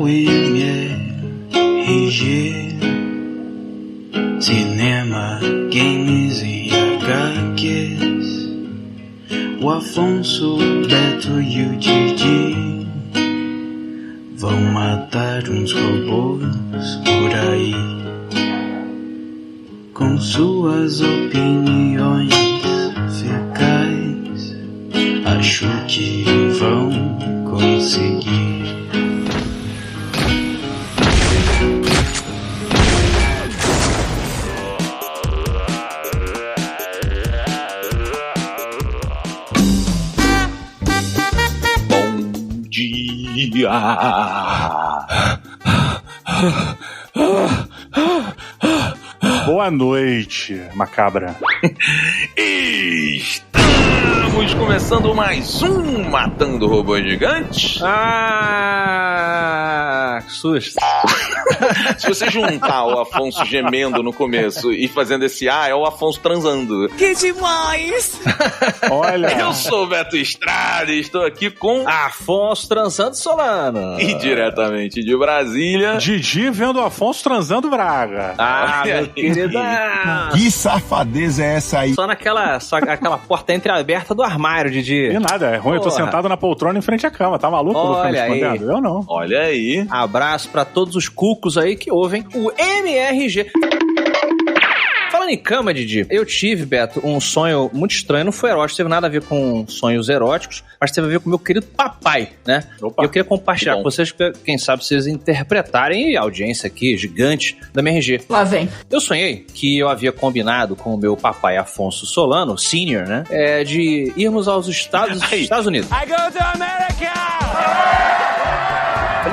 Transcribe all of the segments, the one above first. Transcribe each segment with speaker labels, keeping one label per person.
Speaker 1: MRG, cinema, games e HQs. O Afonso, o Beto e o Didi vão matar uns robôs por aí com suas opiniões fecais. Acho que vão conseguir.
Speaker 2: Bom dia.
Speaker 3: Boa noite, macabra.
Speaker 2: Estamos começando mais um Matando Robôs Gigantes.
Speaker 4: Que susto.
Speaker 2: Se você juntar o Afonso gemendo no começo e fazendo esse é o Afonso transando.
Speaker 4: Que demais!
Speaker 3: Olha,
Speaker 2: Eu sou o Beto Estrada e estou aqui com
Speaker 4: Afonso transando Solano.
Speaker 2: E diretamente de Brasília,
Speaker 3: Didi vendo o Afonso transando Braga.
Speaker 4: Meu querido.
Speaker 5: Que safadeza é essa aí?
Speaker 4: Só aquela porta entreaberta do armário, Didi.
Speaker 3: E nada, é ruim, eu tô
Speaker 4: Porra.
Speaker 3: sentado na poltrona em frente à cama, tá maluco? Eu vou ficar me
Speaker 4: Olha aí.
Speaker 3: escondendo? Eu não.
Speaker 2: olha aí.
Speaker 4: Abraço pra todos os cucos aí que ouvem o MRG. Falando em cama, Didi, eu tive, Beto, um sonho muito estranho. Não foi erótico, teve nada a ver com sonhos eróticos, mas teve a ver com o meu querido papai, né?
Speaker 3: Opa.
Speaker 4: E eu queria compartilhar
Speaker 2: Que bom.
Speaker 4: com vocês, quem sabe vocês interpretarem, e a audiência aqui, gigante, da MRG.
Speaker 6: Lá vem.
Speaker 4: Eu sonhei que eu havia combinado com o meu papai Afonso Solano, senior, né? De irmos aos Estados Unidos. I go to America!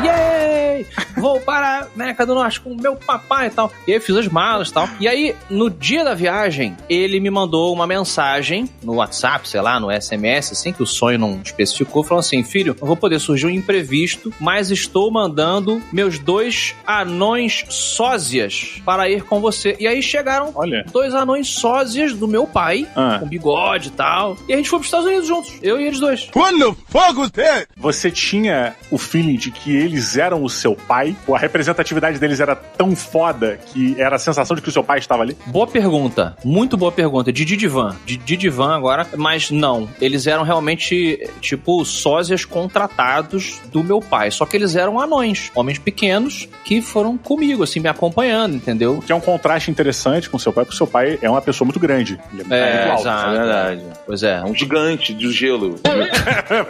Speaker 4: Yay! Vou para a América do Norte com o meu papai e tal. E aí eu fiz as malas e tal. E aí, no dia da viagem, ele me mandou uma mensagem no WhatsApp, sei lá, no SMS, assim, que o sonho não especificou, falando assim: filho, não vou poder surgir um imprevisto, mas estou mandando meus 2 anões sósias para ir com você. E aí chegaram
Speaker 3: Olha.
Speaker 4: 2 anões sósias do meu pai, com bigode e tal. E a gente foi para os Estados Unidos juntos, eu e eles dois.
Speaker 5: Quando fogo tem?
Speaker 3: Você tinha o feeling de que eles eram o seu pai? Ou a representatividade deles era tão foda que era a sensação de que o seu pai estava ali?
Speaker 4: Boa pergunta, muito boa pergunta. Didi Divan agora, mas não. Eles eram realmente, tipo, sósias contratados do meu pai. Só que eles eram anões, homens pequenos que foram comigo, assim, me acompanhando, entendeu?
Speaker 3: Que é um contraste interessante com o seu pai, porque o seu pai é uma pessoa muito grande. Ele muito alto.
Speaker 4: Exato.
Speaker 2: É verdade.
Speaker 4: Pois é.
Speaker 2: Um gigante de gelo.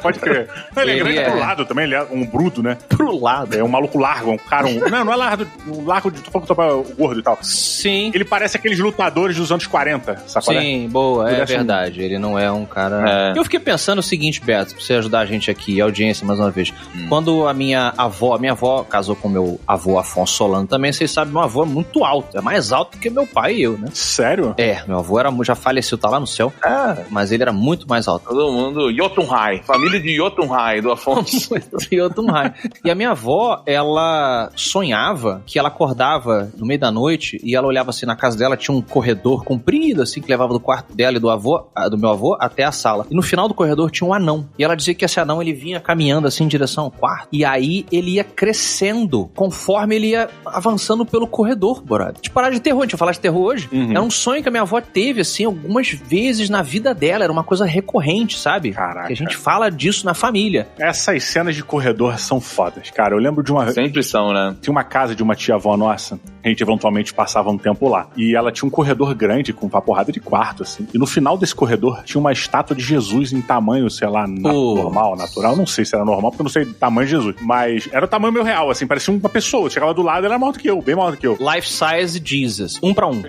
Speaker 3: Pode crer. Não, ele é grande pro lado também, ele é um bruto, né?
Speaker 4: Pro lado.
Speaker 3: É um maluco largo, um cara... Não é largo, um largo de... Tô falando que o seu pai é o gordo e tal.
Speaker 4: Sim.
Speaker 3: Ele parece aqueles lutadores dos anos 40, sabe?
Speaker 4: Sim, boa,
Speaker 3: Ele
Speaker 4: é
Speaker 3: é
Speaker 4: verdade. Ele não é um cara... Eu fiquei pensando o seguinte, Beto, pra você ajudar a gente aqui, a audiência mais uma vez. Quando a minha avó casou com meu avô Afonso Solano também, vocês sabem, meu avô é muito alto. É mais alto que meu pai e eu, né?
Speaker 3: Sério?
Speaker 4: Meu avô já faleceu, tá lá no céu. Mas ele era muito mais alto.
Speaker 2: Todo mundo, Jotunheim, família de Jotunheim, do Afonso.
Speaker 4: E a minha avó, ela sonhava que ela acordava no meio da noite e ela olhava assim na casa dela, tinha um corredor comprido assim que levava do quarto dela e do meu avô até a sala. E no final do corredor tinha um anão. E ela dizia que esse anão ele vinha caminhando assim em direção ao quarto. E aí ele ia crescendo conforme ele ia avançando pelo corredor, brother. De parar de terror, a gente ia falar de terror hoje. Era um sonho que a minha avó teve assim algumas vezes na vida dela. Era uma coisa recorrente, sabe?
Speaker 3: Caraca.
Speaker 4: Que a gente fala disso na família.
Speaker 3: Essas cenas de corredor são fodas, cara. Eu lembro de uma...
Speaker 2: Sempre são, né?
Speaker 3: Tinha uma casa de uma tia-avó nossa, a gente eventualmente passava um tempo lá. E ela tinha um corredor grande com uma porrada de quarto, assim. E no final desse corredor tinha uma estátua de Jesus em tamanho, sei lá, normal, natural. Não sei se era normal, porque eu não sei o tamanho de Jesus. Mas era o tamanho meu real, assim. Parecia uma pessoa. Chegava do lado, ela era maior do que eu, bem maior do que eu.
Speaker 4: Life size Jesus, 1 pra 1.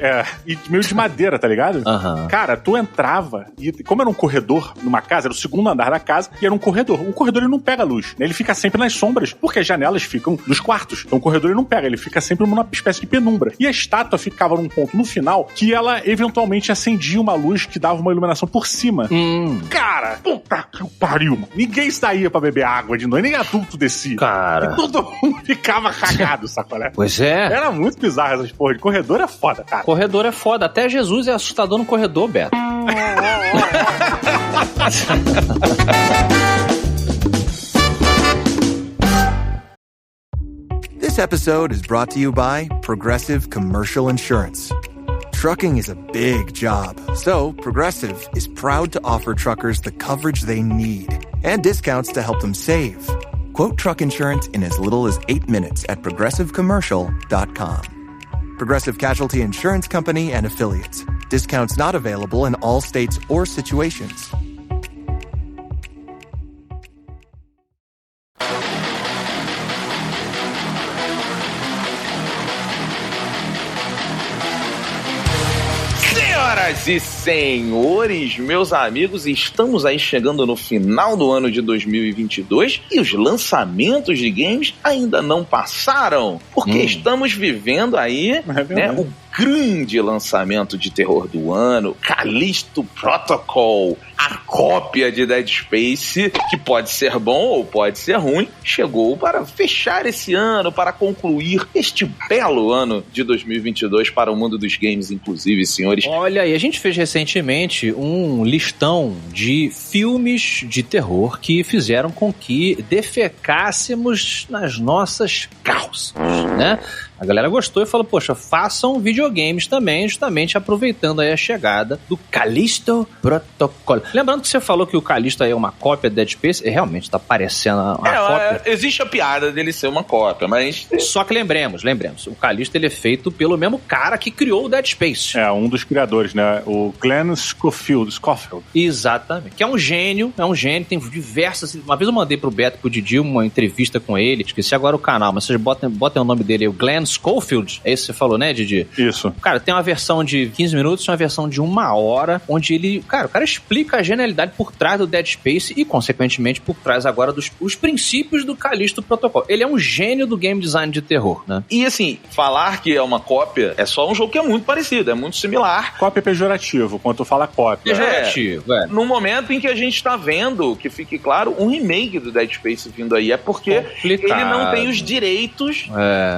Speaker 3: E meio de madeira, tá ligado?
Speaker 4: Aham.
Speaker 3: Cara, tu entrava, e como era um corredor numa casa, era o segundo andar da casa, e era um corredor. O corredor ele não pega luz, né? Ele fica sempre nas sombras, porque as janelas ficam nos quartos. Então o corredor ele não pega, ele fica sempre numa espécie de penumbra. E a estátua ficava num ponto no final que ela eventualmente acendia uma luz que dava uma iluminação por cima. Cara, puta que pariu, mano. Ninguém saía pra beber água de noite, nem adulto descia.
Speaker 4: Cara.
Speaker 3: E todo mundo ficava cagado, sacolé?
Speaker 4: Pois é.
Speaker 3: Era muito bizarro essas porra de corredor, é foda, cara.
Speaker 4: Corredor é foda. Até Jesus é assustador no corredor, Beto.
Speaker 6: This episode is brought to you by Progressive Commercial Insurance. Trucking is a big job, so Progressive is proud to offer truckers the coverage they need and discounts to help them save. Quote truck insurance in as little as 8 minutes at progressivecommercial.com. Progressive Casualty Insurance Company and Affiliates. Discounts not available in all states or situations.
Speaker 2: Senhoras e senhores, meus amigos, estamos aí chegando no final do ano de 2022 e os lançamentos de games ainda não passaram, porque estamos vivendo aí o grande lançamento de terror do ano, Callisto Protocol, a cópia de Dead Space, que pode ser bom ou pode ser ruim, chegou para fechar esse ano, para concluir este belo ano de 2022 para o mundo dos games, inclusive, senhores.
Speaker 4: Olha, e a gente fez recentemente um listão de filmes de terror que fizeram com que defecássemos nas nossas calças, né? A galera gostou e falou, poxa, façam videogames também, justamente aproveitando aí a chegada do Callisto Protocol. Lembrando que você falou que o Callisto aí é uma cópia de Dead Space, realmente tá parecendo uma cópia.
Speaker 2: Existe a piada dele ser uma cópia, mas...
Speaker 4: Só que lembremos, o Callisto ele é feito pelo mesmo cara que criou o Dead Space.
Speaker 3: É, um dos criadores, né? O Glenn Schofield.
Speaker 4: Exatamente. Que é um gênio, tem diversas... Uma vez eu mandei pro Beto, pro Didi, uma entrevista com ele, esqueci agora o canal, mas vocês botem o nome dele aí, o Glenn Schofield, é isso que você falou, né, Didi?
Speaker 3: Isso.
Speaker 4: Cara, tem uma versão de 15 minutos e uma versão de 1 hora, onde ele, o cara explica a genialidade por trás do Dead Space e, consequentemente, por trás agora dos princípios do Callisto Protocol. Ele é um gênio do game design de terror, né?
Speaker 2: E, assim, falar que é uma cópia é só um jogo que é muito parecido, é muito similar.
Speaker 3: Cópia é pejorativo, quando tu fala cópia.
Speaker 4: Pejorativo,
Speaker 2: No momento em que a gente tá vendo, que fique claro, um remake do Dead Space vindo aí, é porque ele não tem os direitos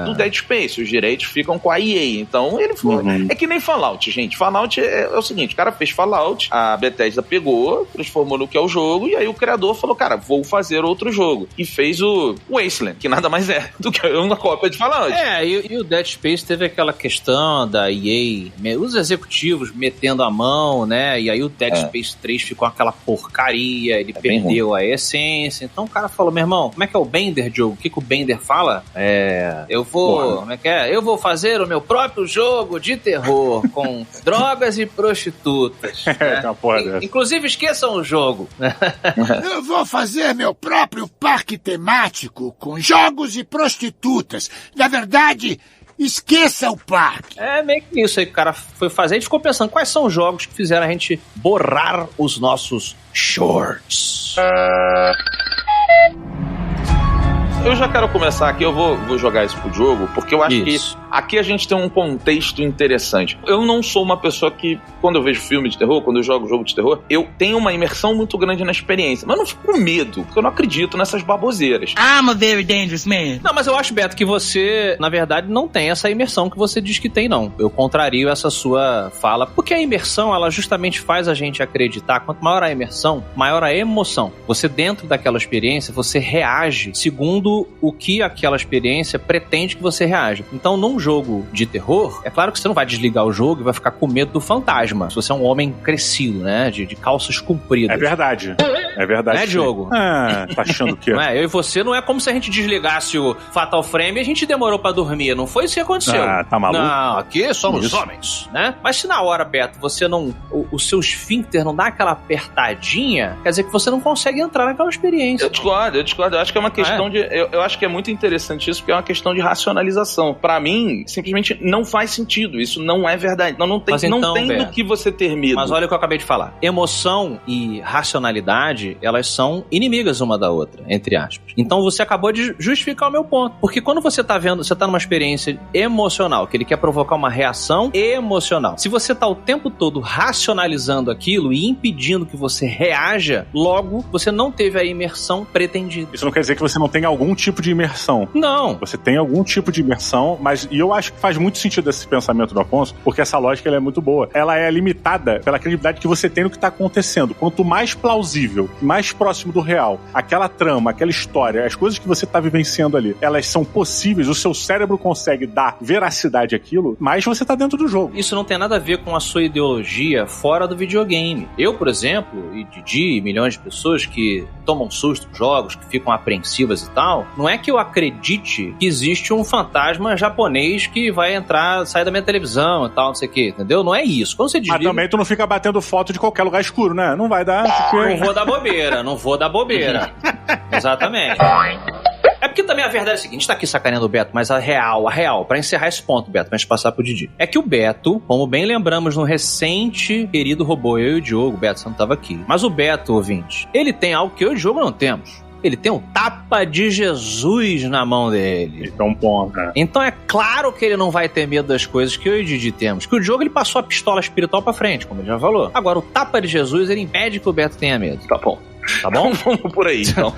Speaker 2: do Dead Space. Os direitos ficam com a EA. Então, ele foi... É que nem Fallout, gente. Fallout é o seguinte, o cara fez Fallout, a Bethesda pegou, transformou no que é o jogo, e aí o criador falou, cara, vou fazer outro jogo. E fez o Wasteland, que nada mais é do que uma cópia de Fallout.
Speaker 4: E o Dead Space teve aquela questão da EA, os executivos metendo a mão, né? E aí o Dead Space 3 ficou aquela porcaria, ele perdeu a essência. Então o cara falou, meu irmão, como é que é o Bender, Diogo? O que o Bender fala? Eu vou... Como é que é? Eu vou fazer o meu próprio jogo de terror com drogas e prostitutas. Né? Inclusive, esqueçam o jogo.
Speaker 7: Eu vou fazer meu próprio parque temático com jogos e prostitutas. Na verdade, esqueça o parque.
Speaker 4: É meio que isso aí que o cara foi fazer. A gente ficou pensando quais são os jogos que fizeram a gente borrar os nossos shorts.
Speaker 2: Eu já quero começar aqui, eu vou jogar isso pro jogo, porque eu acho que aqui a gente tem um contexto interessante. Eu não sou uma pessoa que, quando eu vejo filme de terror, quando eu jogo jogo de terror, eu tenho uma imersão muito grande na experiência, mas eu não fico com medo, porque eu não acredito nessas baboseiras.
Speaker 8: I'm a very dangerous man.
Speaker 4: Não, mas eu acho, Beto, que você, na verdade, não tem essa imersão que você diz que tem, não. Eu contrario essa sua fala, porque a imersão, ela justamente faz a gente acreditar. Quanto maior a imersão, maior a emoção. Você, dentro daquela experiência, você reage segundo o que aquela experiência pretende que você reaja. Então, num jogo de terror, é claro que você não vai desligar o jogo e vai ficar com medo do fantasma. Se você é um homem crescido, né? De calças compridas.
Speaker 3: É verdade.
Speaker 4: Né, Diogo?
Speaker 3: Tá achando o quê?
Speaker 4: Não é? Eu e você não é como se a gente desligasse o Fatal Frame e a gente demorou pra dormir. Não foi isso que aconteceu.
Speaker 3: Tá maluco?
Speaker 4: Não, aqui somos homens, né? Mas se na hora, Beto, você não... O seu esfíncter não dá aquela apertadinha, quer dizer que você não consegue entrar naquela experiência.
Speaker 2: Eu discordo. Eu acho que é uma questão de... Eu acho que é muito interessante isso, porque é uma questão de racionalização. Pra mim, simplesmente não faz sentido. Isso não é verdade. Não tem do que você ter medo.
Speaker 4: Mas olha o que eu acabei de falar. Emoção e racionalidade, elas são inimigas uma da outra, entre aspas. Então você acabou de justificar o meu ponto. Porque quando você tá vendo, você tá numa experiência emocional, que ele quer provocar uma reação emocional. Se você tá o tempo todo racionalizando aquilo e impedindo que você reaja, logo você não teve a imersão pretendida.
Speaker 3: Isso não quer dizer que você não tenha algum tipo de imersão.
Speaker 4: Não.
Speaker 3: Você tem algum tipo de imersão, mas eu acho que faz muito sentido esse pensamento do Afonso, porque essa lógica ela é muito boa. Ela é limitada pela credibilidade que você tem no que está acontecendo. Quanto mais plausível mais próximo do real, aquela trama, aquela história, as coisas que você tá vivenciando ali, elas são possíveis, o seu cérebro consegue dar veracidade àquilo, mais você tá dentro do jogo.
Speaker 4: Isso não tem nada a ver com a sua ideologia fora do videogame. Eu, por exemplo, e Didi, e milhões de pessoas que tomam susto com jogos, que ficam apreensivas e tal, não é que eu acredite que existe um fantasma japonês que vai entrar, sair da minha televisão e tal, não sei o que, entendeu? Não é isso. Quando você desliga...
Speaker 3: Mas também tu não fica batendo foto de qualquer lugar escuro, né? Não vai dar... Porque...
Speaker 4: Não vou dar bobeira. Exatamente. É porque também a verdade é a seguinte, a gente tá aqui sacaneando o Beto, mas a real, pra encerrar esse ponto, Beto, pra gente passar pro Didi, é que o Beto, como bem lembramos no recente querido robô, eu e o Diogo, o Beto, você não tava aqui, mas o Beto, ouvinte, ele tem algo que eu e o Diogo não temos. Ele tem um tapa de Jesus na mão dele.
Speaker 3: Então, ponto, né?
Speaker 4: Então é claro que ele não vai ter medo das coisas que eu e o Didi temos. Que o Diogo, ele passou a pistola espiritual pra frente, como ele já falou. Agora, o tapa de Jesus, ele impede que o Beto tenha medo.
Speaker 2: Tá bom.
Speaker 4: Tá bom?
Speaker 2: Vamos por aí, então.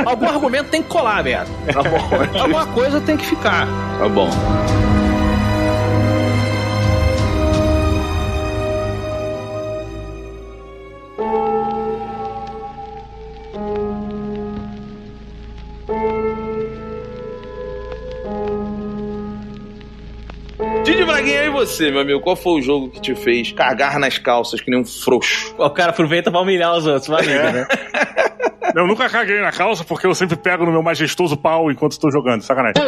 Speaker 4: Algum argumento tem que colar, Beto.
Speaker 2: Tá bom.
Speaker 4: Alguma coisa tem que ficar.
Speaker 2: Tá bom. Didi Braguinha, e você, meu amigo? Qual foi o jogo que te fez cagar nas calças que nem um frouxo?
Speaker 4: O cara aproveita pra humilhar os outros, valeu, né?
Speaker 3: Eu nunca caguei na calça porque eu sempre pego no meu majestoso pau enquanto estou jogando, sacanagem.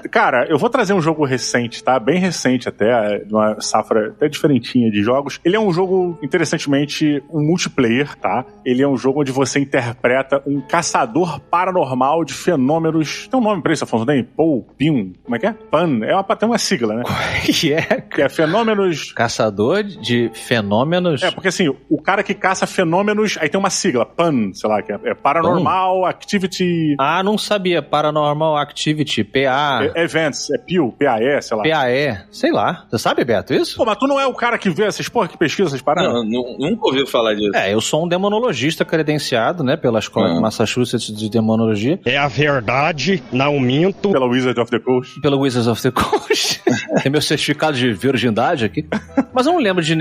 Speaker 3: Cara, eu vou trazer um jogo recente, tá? Bem recente até, de uma safra até diferentinha de jogos. Ele é um jogo, interessantemente, um multiplayer, tá? Ele é um jogo onde você interpreta um caçador paranormal de fenômenos... Tem um nome pra isso, Afonso? Tem? Pou, Pim, como é que é? Pan, tem uma sigla, né?
Speaker 4: Que
Speaker 3: é fenômenos...
Speaker 4: Caçador de fenômenos...
Speaker 3: É, porque assim, o cara que caça fenômenos, aí tem uma sigla, PAN, sei lá, que é Paranormal Activity...
Speaker 4: Ah, não sabia. Paranormal Activity, PA...
Speaker 3: Events, PIL, PAE, sei lá.
Speaker 4: PAE, sei lá. Você sabe, Beto, isso?
Speaker 3: Pô, mas tu não é o cara que vê essas porra, que pesquisa essas paradas?
Speaker 2: Não, nunca ouvi falar disso.
Speaker 4: É, eu sou um demonologista credenciado, né, pela Escola de Massachusetts de Demonologia.
Speaker 9: É a verdade, não minto.
Speaker 3: Pela Wizard of the Coast.
Speaker 4: Pela Wizards of the Coast. Tem meu certificado de virgindade aqui. Mas eu não lembro de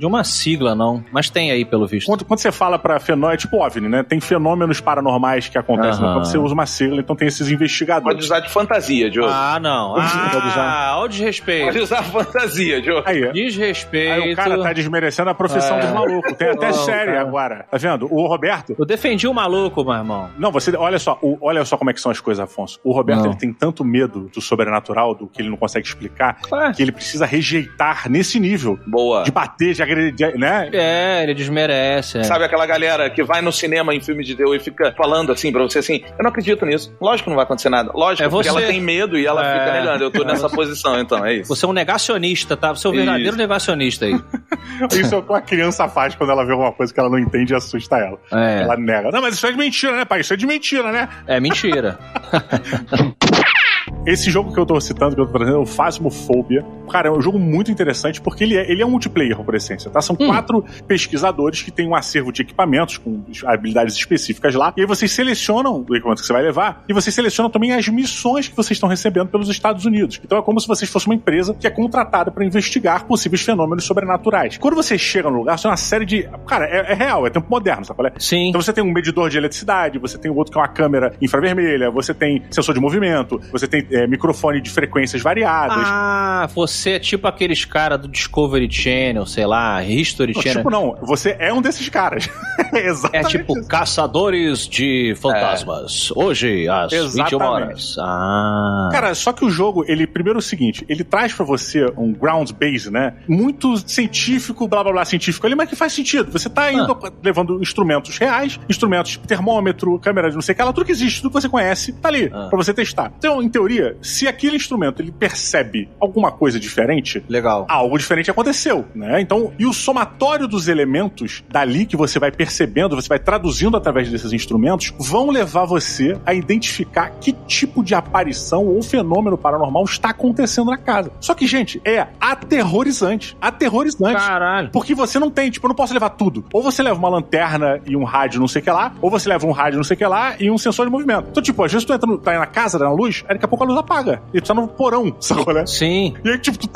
Speaker 4: uma sigla, não. Mas tem aí, pelo visto.
Speaker 3: Quando você fala pra fenômeno, é tipo OVNI, né? Tem fenômenos paranormais que acontecem quando você usa uma sigla, então tem esses investigadores.
Speaker 2: Pode usar de fantasia, Diogo.
Speaker 4: Ah, não. Olha o desrespeito.
Speaker 2: Pode usar fantasia, Diogo.
Speaker 3: Aí,
Speaker 4: desrespeito.
Speaker 3: Aí o cara tá desmerecendo a profissão dos malucos. Tem até série cara. Agora. Tá vendo? O Roberto...
Speaker 4: Eu defendi o maluco, meu irmão.
Speaker 3: Não, você... Olha só como é que são as coisas, Afonso. O Roberto, ele tem tanto medo do sobrenatural, do que ele não consegue explicar, que ele precisa rejeitar nesse nível.
Speaker 2: Boa.
Speaker 3: De bater, de agredir, né?
Speaker 4: É, ele desmerece.
Speaker 2: Sabe aquela galera que vai no cinema em filme de Deus e fica falando assim pra você assim, eu não acredito nisso. Lógico que não vai acontecer nada. Lógico, porque ela tem medo e ela fica negando. Eu tô nessa posição, então, é isso.
Speaker 4: Você é um negacionista, tá? Você é um verdadeiro negacionista aí.
Speaker 3: Isso é o que uma criança faz quando ela vê alguma coisa que ela não entende e assusta ela. Ela nega. Não, mas isso é de mentira, né, pai? Isso é de mentira, né?
Speaker 4: É mentira.
Speaker 3: Esse jogo que eu tô citando, que eu tô trazendo, é o Phasmophobia. Cara, é um jogo muito interessante porque ele é um multiplayer, por essência, tá? São 4 pesquisadores que têm um acervo de equipamentos com habilidades específicas lá. E aí vocês selecionam o equipamento que você vai levar e vocês selecionam também as missões que vocês estão recebendo pelos Estados Unidos. Então é como se vocês fossem uma empresa que é contratada para investigar possíveis fenômenos sobrenaturais. Quando você chega no lugar, você tem uma série de... Cara, é real, é tempo moderno, sabe qual é?
Speaker 4: Sim.
Speaker 3: Então você tem um medidor de eletricidade, você tem outro que é uma câmera infravermelha, você tem sensor de movimento, você tem microfone de frequências variadas.
Speaker 4: Ah, você é tipo aqueles caras do Discovery Channel, sei lá, History Channel.
Speaker 3: Tipo não, você é um desses caras. Exatamente.
Speaker 4: É tipo isso. Caçadores de fantasmas. Hoje, às 21 horas. Ah.
Speaker 3: Cara, só que o jogo, ele, primeiro é o seguinte, ele traz pra você um ground base, né? Muito científico, blá blá blá científico ali, mas que faz sentido. Você tá indo levando instrumentos reais, instrumentos, termômetro, câmera de não sei o que lá, tudo que existe, tudo que você conhece, tá ali pra você testar. Então, em teoria, se aquele instrumento ele percebe alguma coisa diferente,
Speaker 4: legal,
Speaker 3: algo diferente aconteceu, né? Então, e o somatório dos elementos dali que você vai percebendo, você vai traduzindo através desses instrumentos, vão levar você a identificar que tipo de aparição ou fenômeno paranormal está acontecendo na casa. Só que, gente, é aterrorizante. Aterrorizante.
Speaker 4: Caralho.
Speaker 3: Porque você não tem, tipo, eu não posso levar tudo. Ou você leva uma lanterna e um rádio não sei o que lá, ou você leva um rádio não sei o que lá e um sensor de movimento. Então, tipo, às vezes tu entra tá aí na casa, na luz, aí daqui a pouco a luz luz apaga. E tu tá no porão, sacou, né?
Speaker 4: Sim.
Speaker 3: E aí, tipo, tu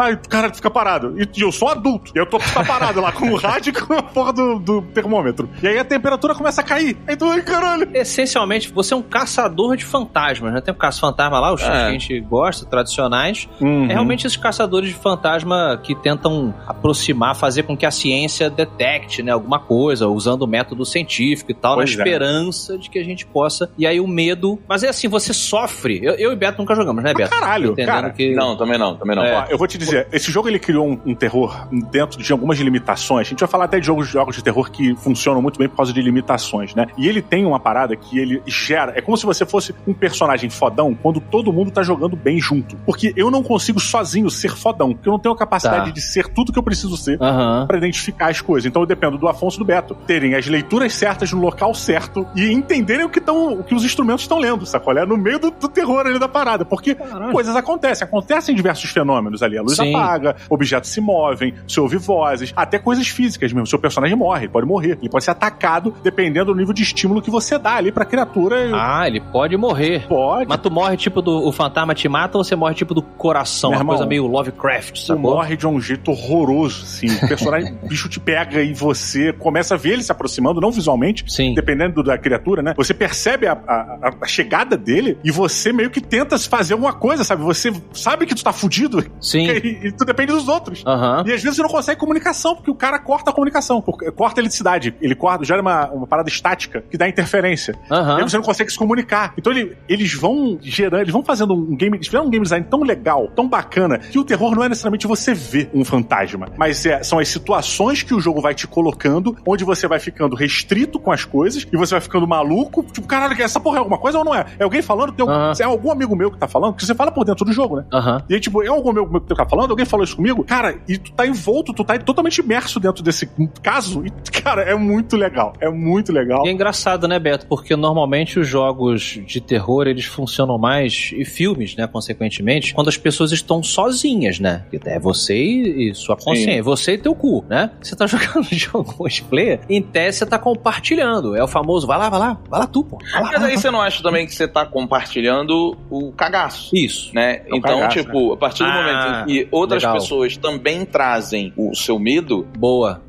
Speaker 3: fica parado. E eu sou adulto. E eu tô parado lá com o rádio e com a porra do termômetro. E aí a temperatura começa a cair. Aí tu, ai, caralho.
Speaker 4: Essencialmente, você é um caçador de fantasmas, né? Tem o caça-fantasma lá, os que a gente gosta, tradicionais. É realmente esses caçadores de fantasma que tentam aproximar, fazer com que a ciência detecte, né, alguma coisa, usando o método científico e tal, na esperança de que a gente possa. E aí o medo... Mas é assim, você sofre. Eu e Beto nunca jogamos, né, Beto?
Speaker 3: Caralho, cara.
Speaker 4: Que...
Speaker 2: Não, também não.
Speaker 3: Ó, eu vou te dizer, esse jogo ele criou um terror dentro de algumas limitações. A gente vai falar até de jogos de terror que funcionam muito bem por causa de limitações, né? E ele tem uma parada que ele gera... É como se você fosse um personagem fodão quando todo mundo tá jogando bem junto. Porque eu não consigo sozinho ser fodão, porque eu não tenho a capacidade de ser tudo que eu preciso ser pra identificar as coisas. Então eu dependo do Afonso e do Beto terem as leituras certas no local certo e entenderem o que os instrumentos estão lendo, sacou? No meio do terror ali da parada. Porque coisas acontecem diversos fenômenos ali. A luz apaga, objetos se movem, você ouve vozes, até coisas físicas mesmo. Seu personagem morre, ele pode morrer. Ele pode ser atacado dependendo do nível de estímulo que você dá ali pra criatura.
Speaker 4: Ele pode morrer.
Speaker 3: Pode.
Speaker 4: Mas tu morre tipo o fantasma te mata ou você morre tipo do coração? Uma coisa meio Lovecraft, sacou?
Speaker 3: Tu morre de um jeito horroroso, assim. O personagem, o bicho te pega e você começa a ver ele se aproximando, não visualmente, dependendo da criatura, né? Você percebe a chegada dele e você meio que tenta fazer alguma coisa, sabe? Você sabe que tu tá fudido.
Speaker 4: Sim.
Speaker 3: E tu depende dos outros. E às vezes você não consegue comunicação, porque o cara corta a comunicação. Corta a eletricidade. Ele gera uma parada estática que dá interferência. E aí você não consegue se comunicar. Então eles vão gerando, eles vão fazendo um game design tão legal, tão bacana, que o terror não é necessariamente você ver um fantasma, mas são as situações que o jogo vai te colocando, onde você vai ficando restrito com as coisas, e você vai ficando maluco, tipo, caralho, essa porra é alguma coisa ou não é? É alguém falando? É algum amigo meu que tá falando? Porque você fala por dentro do jogo, né? E aí, tipo, é algum amigo meu que tá falando? Alguém falou isso comigo? Cara, e tu tá envolto, tu tá totalmente imerso dentro desse caso, e, cara, é muito legal. É muito legal.
Speaker 4: E é engraçado, né, Beto? Porque normalmente os jogos de terror, eles funcionam mais, e filmes, né, consequentemente, quando as pessoas estão sozinhas, né? É você e sua consciência, você e teu cu, né? Você tá jogando jogo multiplayer, em tese você tá compartilhando. É o famoso, vai lá tu, pô.
Speaker 2: Mas aí você não acha também que você tá compartilhando o cagaço?
Speaker 4: Isso.
Speaker 2: Né? Então,
Speaker 3: cagaço,
Speaker 2: tipo, a partir do momento em que outras pessoas também trazem o seu medo,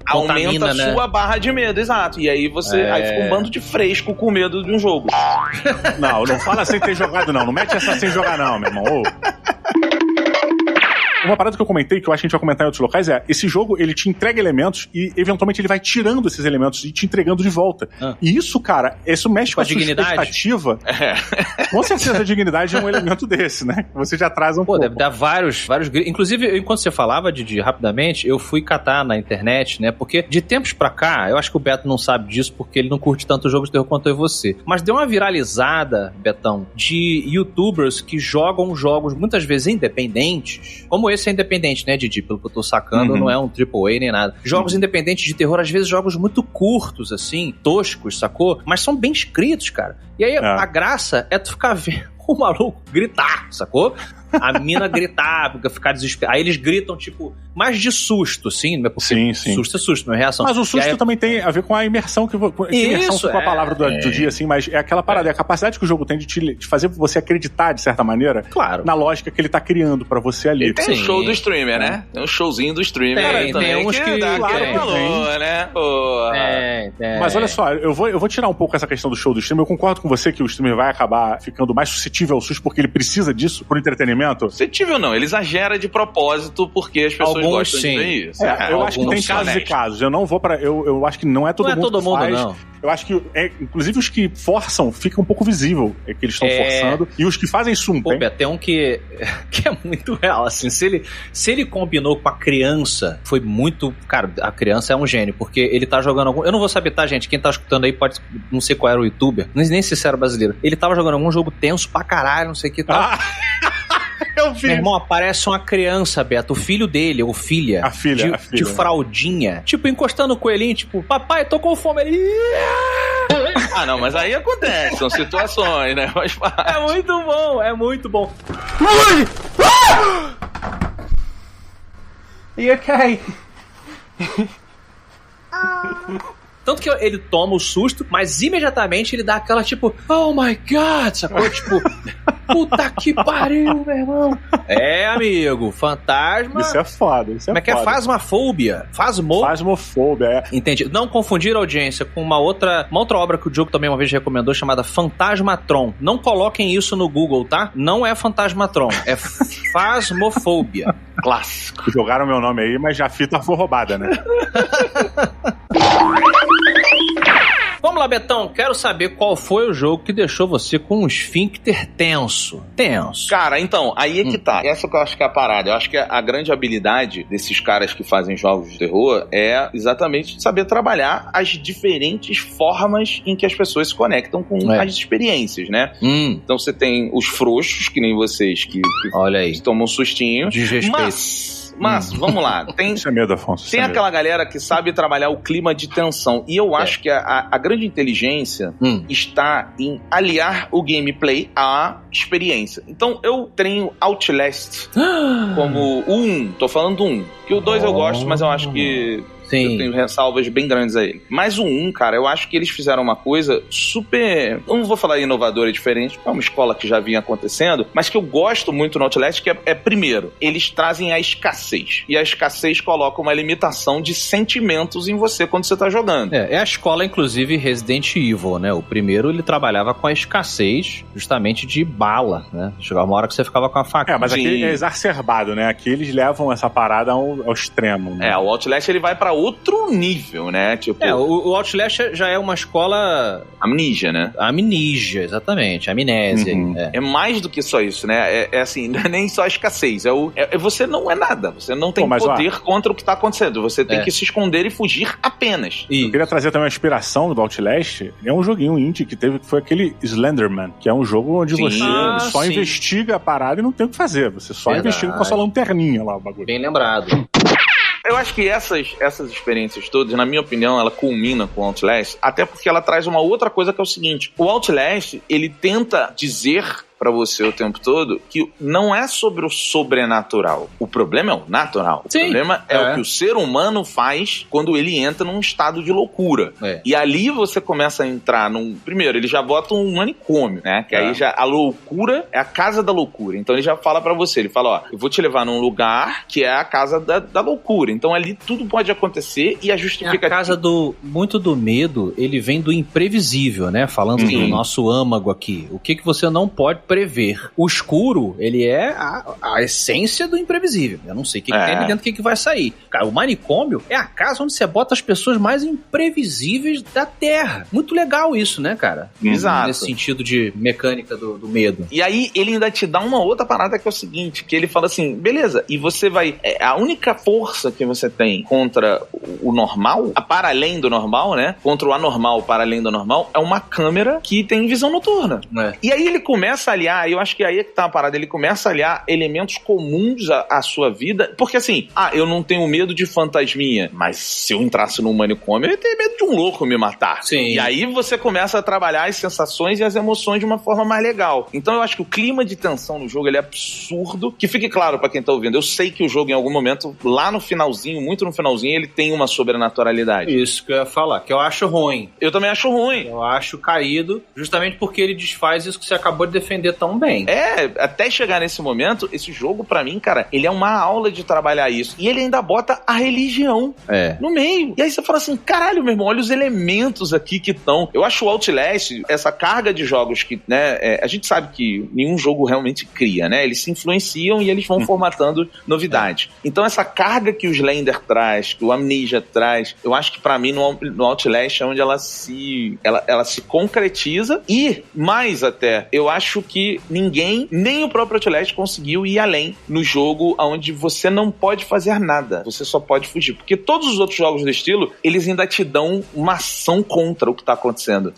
Speaker 2: aumenta a sua barra de medo, exato. E aí você aí fica um bando de fresco com medo de um jogo.
Speaker 3: Não fala sem ter jogado, não. Não mete essa sem jogar, não, meu irmão. Uma parada que eu comentei, que eu acho que a gente vai comentar em outros locais, esse jogo, ele te entrega elementos e, eventualmente, ele vai tirando esses elementos e te entregando de volta. E isso, cara, isso mexe com a sua expectativa. Com certeza a dignidade é um elemento desse, né? Você já traz um pouco.
Speaker 4: Deve dar vários Inclusive, enquanto você falava, Didi, rapidamente, eu fui catar na internet, né? Porque de tempos pra cá, eu acho que o Beto não sabe disso porque ele não curte tanto jogos de terror quanto eu e você. Mas deu uma viralizada, Betão, de youtubers que jogam jogos muitas vezes independentes, como esse é independente, né, Didi? Pelo que eu tô sacando, não é um AAA nem nada. Jogos independentes de terror, às vezes jogos muito curtos, assim, toscos, sacou? Mas são bem escritos, cara. E aí a graça é tu ficar vendo o maluco gritar, sacou? A mina gritar, ficar desesperada. Aí eles gritam, tipo, mais de susto, sim, não é porque
Speaker 3: sim.
Speaker 4: Susto é susto, não é reação.
Speaker 3: Mas o susto também tem a ver com a imersão imersão com a palavra do dia, assim, mas é aquela parada, é a capacidade que o jogo tem de fazer você acreditar, de certa maneira, na lógica que ele tá criando pra você ali.
Speaker 2: E tem o show do streamer, né? Tem um showzinho do streamer.
Speaker 4: Tem uns que
Speaker 2: dá aquele valor, né?
Speaker 3: Mas olha só, eu vou tirar um pouco essa questão do show do streamer. Eu concordo com você que o streamer vai acabar ficando mais suscetível ao susto porque ele precisa disso pro entretenimento.
Speaker 2: Suscetível não, ele exagera de propósito porque as pessoas gostam de ver isso.
Speaker 3: Eu acho que tem casos e casos. Eu não vou pra... Eu acho que não é todo mundo que faz. Não. Eu acho que, inclusive, os que forçam, fica um pouco visível que eles estão forçando. E os que fazem isso não tem.
Speaker 4: Tem um que é muito real, assim. Se ele combinou com a criança, foi muito... Cara, a criança é um gênio, porque ele tá jogando algum... Eu não vou saber, tá, gente? Quem tá escutando aí pode... Não sei qual era o youtuber, nem se era brasileiro. Ele tava jogando algum jogo tenso pra caralho, não sei o que tal.
Speaker 3: Eu vi.
Speaker 4: Meu irmão, aparece uma criança, Beto, o filho dele, ou filha.
Speaker 3: A filha.
Speaker 4: De fraldinha. Tipo, encostando o coelhinho, tipo, papai, tô com fome. Ele...
Speaker 2: não, mas aí acontece, são situações, né?
Speaker 4: É muito bom, é muito bom. E ok. Tanto que ele toma o susto, mas imediatamente ele dá aquela tipo, oh my god, sacou? Tipo, Puta que pariu, meu irmão. É, amigo, fantasma...
Speaker 3: Isso é foda,
Speaker 4: Como é que é? Fasmafobia.
Speaker 3: Fasmofobia, é.
Speaker 4: Entendi. Não confundir a audiência com uma outra obra que o Diogo também uma vez recomendou, chamada Fantasmatron. Não coloquem isso no Google, tá? Não é Fantasmatron, é Fasmofobia.
Speaker 2: Clássico.
Speaker 3: Jogaram meu nome aí, mas já a fita foi roubada, né?
Speaker 4: Vamos lá, Betão. Quero saber qual foi o jogo que deixou você com um esfíncter tenso.
Speaker 2: Cara, então, aí é que tá. Essa que eu acho que é a parada. Eu acho que a grande habilidade desses caras que fazem jogos de terror é exatamente saber trabalhar as diferentes formas em que as pessoas se conectam com as experiências, né? Então você tem os frouxos, que nem vocês, que
Speaker 4: olha aí,
Speaker 2: tomam um sustinho.
Speaker 4: Desrespeito.
Speaker 2: Mas, vamos lá. Tem,
Speaker 3: isso é medo, Afonso.
Speaker 2: Tem aquela galera que sabe trabalhar o clima de tensão. E eu acho que a grande inteligência está em aliar o gameplay à experiência. Então, eu tenho Outlast como o 1. Tô falando do 1. Que o 2 eu gosto, mas eu acho que...
Speaker 4: Sim.
Speaker 2: Eu tenho ressalvas bem grandes a ele. Mas o 1, cara, eu acho que eles fizeram uma coisa super... Eu não vou falar inovadora e diferente, é uma escola que já vinha acontecendo, mas que eu gosto muito no Outlast, que primeiro, eles trazem a escassez. E a escassez coloca uma limitação de sentimentos em você quando você tá jogando.
Speaker 4: É a escola, inclusive, Resident Evil, né? O primeiro, ele trabalhava com a escassez justamente de bala, né? Chegava uma hora que você ficava com a faca.
Speaker 3: Mas aqui é exacerbado, né? Aqui eles levam essa parada ao extremo, né?
Speaker 2: O Outlast, ele vai pra outro nível, né? Tipo...
Speaker 4: o Outlast já é uma escola...
Speaker 2: Amnísia, né?
Speaker 4: Amnísia, exatamente. Amnésia.
Speaker 2: É mais do que só isso, né? É assim, não é nem só a escassez. Você não é nada. Você não tem poder contra o que tá acontecendo. Você tem que se esconder e fugir apenas.
Speaker 3: Eu queria trazer também uma inspiração do Outlast. É um joguinho indie que foi aquele Slenderman, que é um jogo onde você só investiga a parada e não tem o que fazer. Você só investiga com a sua lanterninha lá, o bagulho.
Speaker 4: Bem lembrado.
Speaker 2: Eu acho que essas experiências todas, na minha opinião, ela culmina com o Outlast, até porque ela traz uma outra coisa que é o seguinte: o Outlast, ele tenta dizer pra você o tempo todo que não é sobre o sobrenatural. O problema é o natural. O problema é o que o ser humano faz quando ele entra num estado de loucura. E ali você começa a entrar num... Primeiro, ele já bota um manicômio, né? Que aí já a loucura é a casa da loucura. Então ele já fala pra você, ele fala, eu vou te levar num lugar que é a casa da loucura. Então ali tudo pode acontecer e a justificativa...
Speaker 4: A casa muito do medo, ele vem do imprevisível, né? Falando do nosso âmago aqui. O que você não pode prever. O escuro, ele é a essência do imprevisível. Eu não sei o que tem ali dentro, o que vai sair. Cara, o manicômio é a casa onde você bota as pessoas mais imprevisíveis da Terra. Muito legal isso, né, cara?
Speaker 2: Exato.
Speaker 4: Nesse sentido de mecânica do medo.
Speaker 2: E aí, ele ainda te dá uma outra parada que é o seguinte, que ele fala assim, beleza, e você vai... a única força que você tem contra o normal, para além do normal, né? Contra o anormal, para além do normal, é uma câmera que tem visão noturna. E aí ele começa a aliar, eu acho que aí é que tá a parada, ele começa a aliar elementos comuns à sua vida, porque assim, eu não tenho medo de fantasminha, mas se eu entrasse num manicômio, eu ia ter medo de um louco me matar.
Speaker 4: Sim.
Speaker 2: E aí você começa a trabalhar as sensações e as emoções de uma forma mais legal. Então eu acho que o clima de tensão no jogo, ele é absurdo, que fique claro pra quem tá ouvindo, eu sei que o jogo em algum momento, lá no finalzinho, muito no finalzinho, ele tem uma sobrenaturalidade.
Speaker 4: Isso que eu ia falar, que eu acho ruim.
Speaker 2: Eu também acho ruim.
Speaker 4: Eu acho caído, justamente porque ele desfaz isso que você acabou de defender tão bem.
Speaker 2: Até chegar nesse momento, esse jogo, pra mim, cara, ele é uma aula de trabalhar isso. E ele ainda bota a religião no meio. E aí você fala assim, caralho, meu irmão, olha os elementos aqui que estão... Eu acho o Outlast, essa carga de jogos que, né, a gente sabe que nenhum jogo realmente cria, né? Eles se influenciam e eles vão formatando novidades. Então essa carga que o Slender traz, que o Amnesia traz, eu acho que pra mim no Outlast é onde ela se concretiza e, mais até, eu acho que ninguém, nem o próprio Outlast conseguiu ir além no jogo onde você não pode fazer nada, você só pode fugir, porque todos os outros jogos do estilo, eles ainda te dão uma ação contra o que tá acontecendo.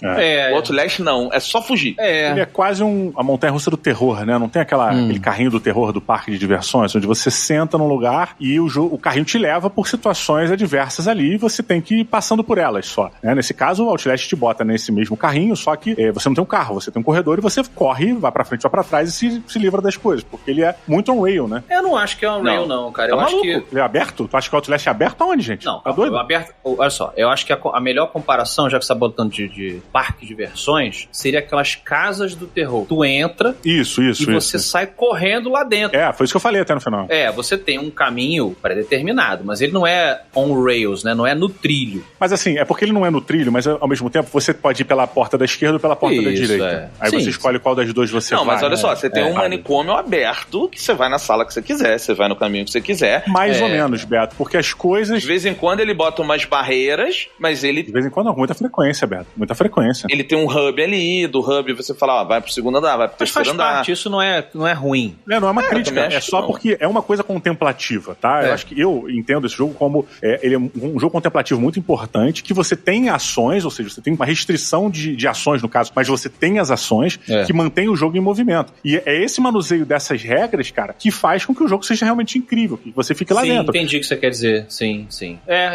Speaker 2: O Outlast não, é só fugir.
Speaker 3: Ele é quase a montanha-russa do terror, né? Não tem aquele carrinho do terror do parque de diversões, onde você senta num lugar e o carrinho te leva por situações adversas ali e você tem que ir passando por elas só, né? Nesse caso, o Outlast te bota nesse mesmo carrinho, só que você não tem um carro, você tem um corredor e você corre, vai vai pra frente, vai pra trás e se livra das coisas, porque ele é muito on-rail, né?
Speaker 4: Eu não acho que é on-rail, não, cara. Eu acho que...
Speaker 3: Ele é aberto? Tu acha que o Outlast é aberto aonde, gente?
Speaker 4: Não,
Speaker 3: tá doido?
Speaker 4: Aberto, olha só, eu acho que a melhor comparação, já que você tá botando de parque de diversões, seria aquelas casas do terror. Tu entra e você sai correndo lá dentro.
Speaker 3: Foi isso que eu falei até no final.
Speaker 4: Você tem um caminho pré-determinado, mas ele não é on-rails, né? Não é no trilho.
Speaker 3: Mas assim, é porque ele não é no trilho, mas ao mesmo tempo você pode ir pela porta da esquerda ou pela porta da direita. Aí você escolhe qual das duas você vai.
Speaker 2: Não, mas olha só, você tem um manicômio aberto que você vai na sala que você quiser, você vai no caminho que você quiser.
Speaker 3: Mais ou menos, Beto, porque as coisas...
Speaker 2: De vez em quando ele bota umas barreiras, mas ele...
Speaker 3: De vez em quando não, muita frequência, Beto, muita frequência.
Speaker 2: Ele tem um hub ali, do hub você fala, vai pro segundo andar, vai pro terceiro andar.
Speaker 4: Parte, isso não é ruim.
Speaker 3: Não é uma crítica, é só porque é uma coisa contemplativa, tá? Eu acho que eu entendo esse jogo como ele é um jogo contemplativo muito importante, que você tem ações, ou seja, você tem uma restrição de ações no caso, mas você tem as ações que mantém o jogo em movimento. E é esse manuseio dessas regras, cara, que faz com que o jogo seja realmente incrível, que você fique lá dentro.
Speaker 4: Entendi o que você quer dizer. Sim.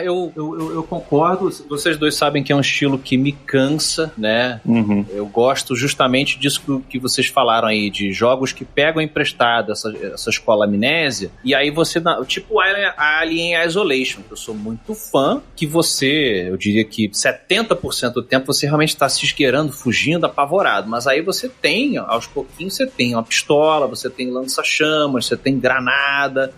Speaker 4: Eu concordo. Vocês dois sabem que é um estilo que me cansa, né? Eu gosto justamente disso que vocês falaram aí, de jogos que pegam emprestado essa escola amnésia, e aí você, tipo Alien Isolation, que eu sou muito fã, que você, eu diria que 70% do tempo você realmente está se esgueirando, fugindo, apavorado, mas aí você tem, aos pouquinhos você tem uma pistola, você tem lança-chamas, você tem granada,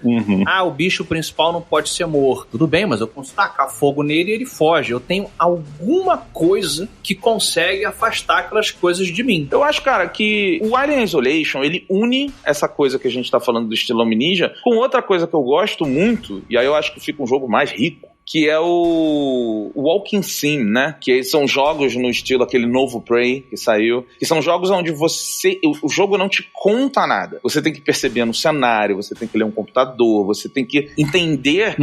Speaker 4: o bicho principal não pode ser morto, tudo bem, mas eu consigo tacar fogo nele e ele foge, eu tenho alguma coisa que consegue afastar aquelas coisas de mim.
Speaker 2: Eu acho, cara, que o Alien Isolation, ele une essa coisa que a gente tá falando do estilo Amnesia com outra coisa que eu gosto muito, e aí eu acho que fica um jogo mais rico, que é o Walking Sim, né? Que são jogos no estilo aquele novo Prey que saiu, que são jogos onde o jogo não te conta nada. Você tem que perceber no cenário, você tem que ler um computador, você tem que entender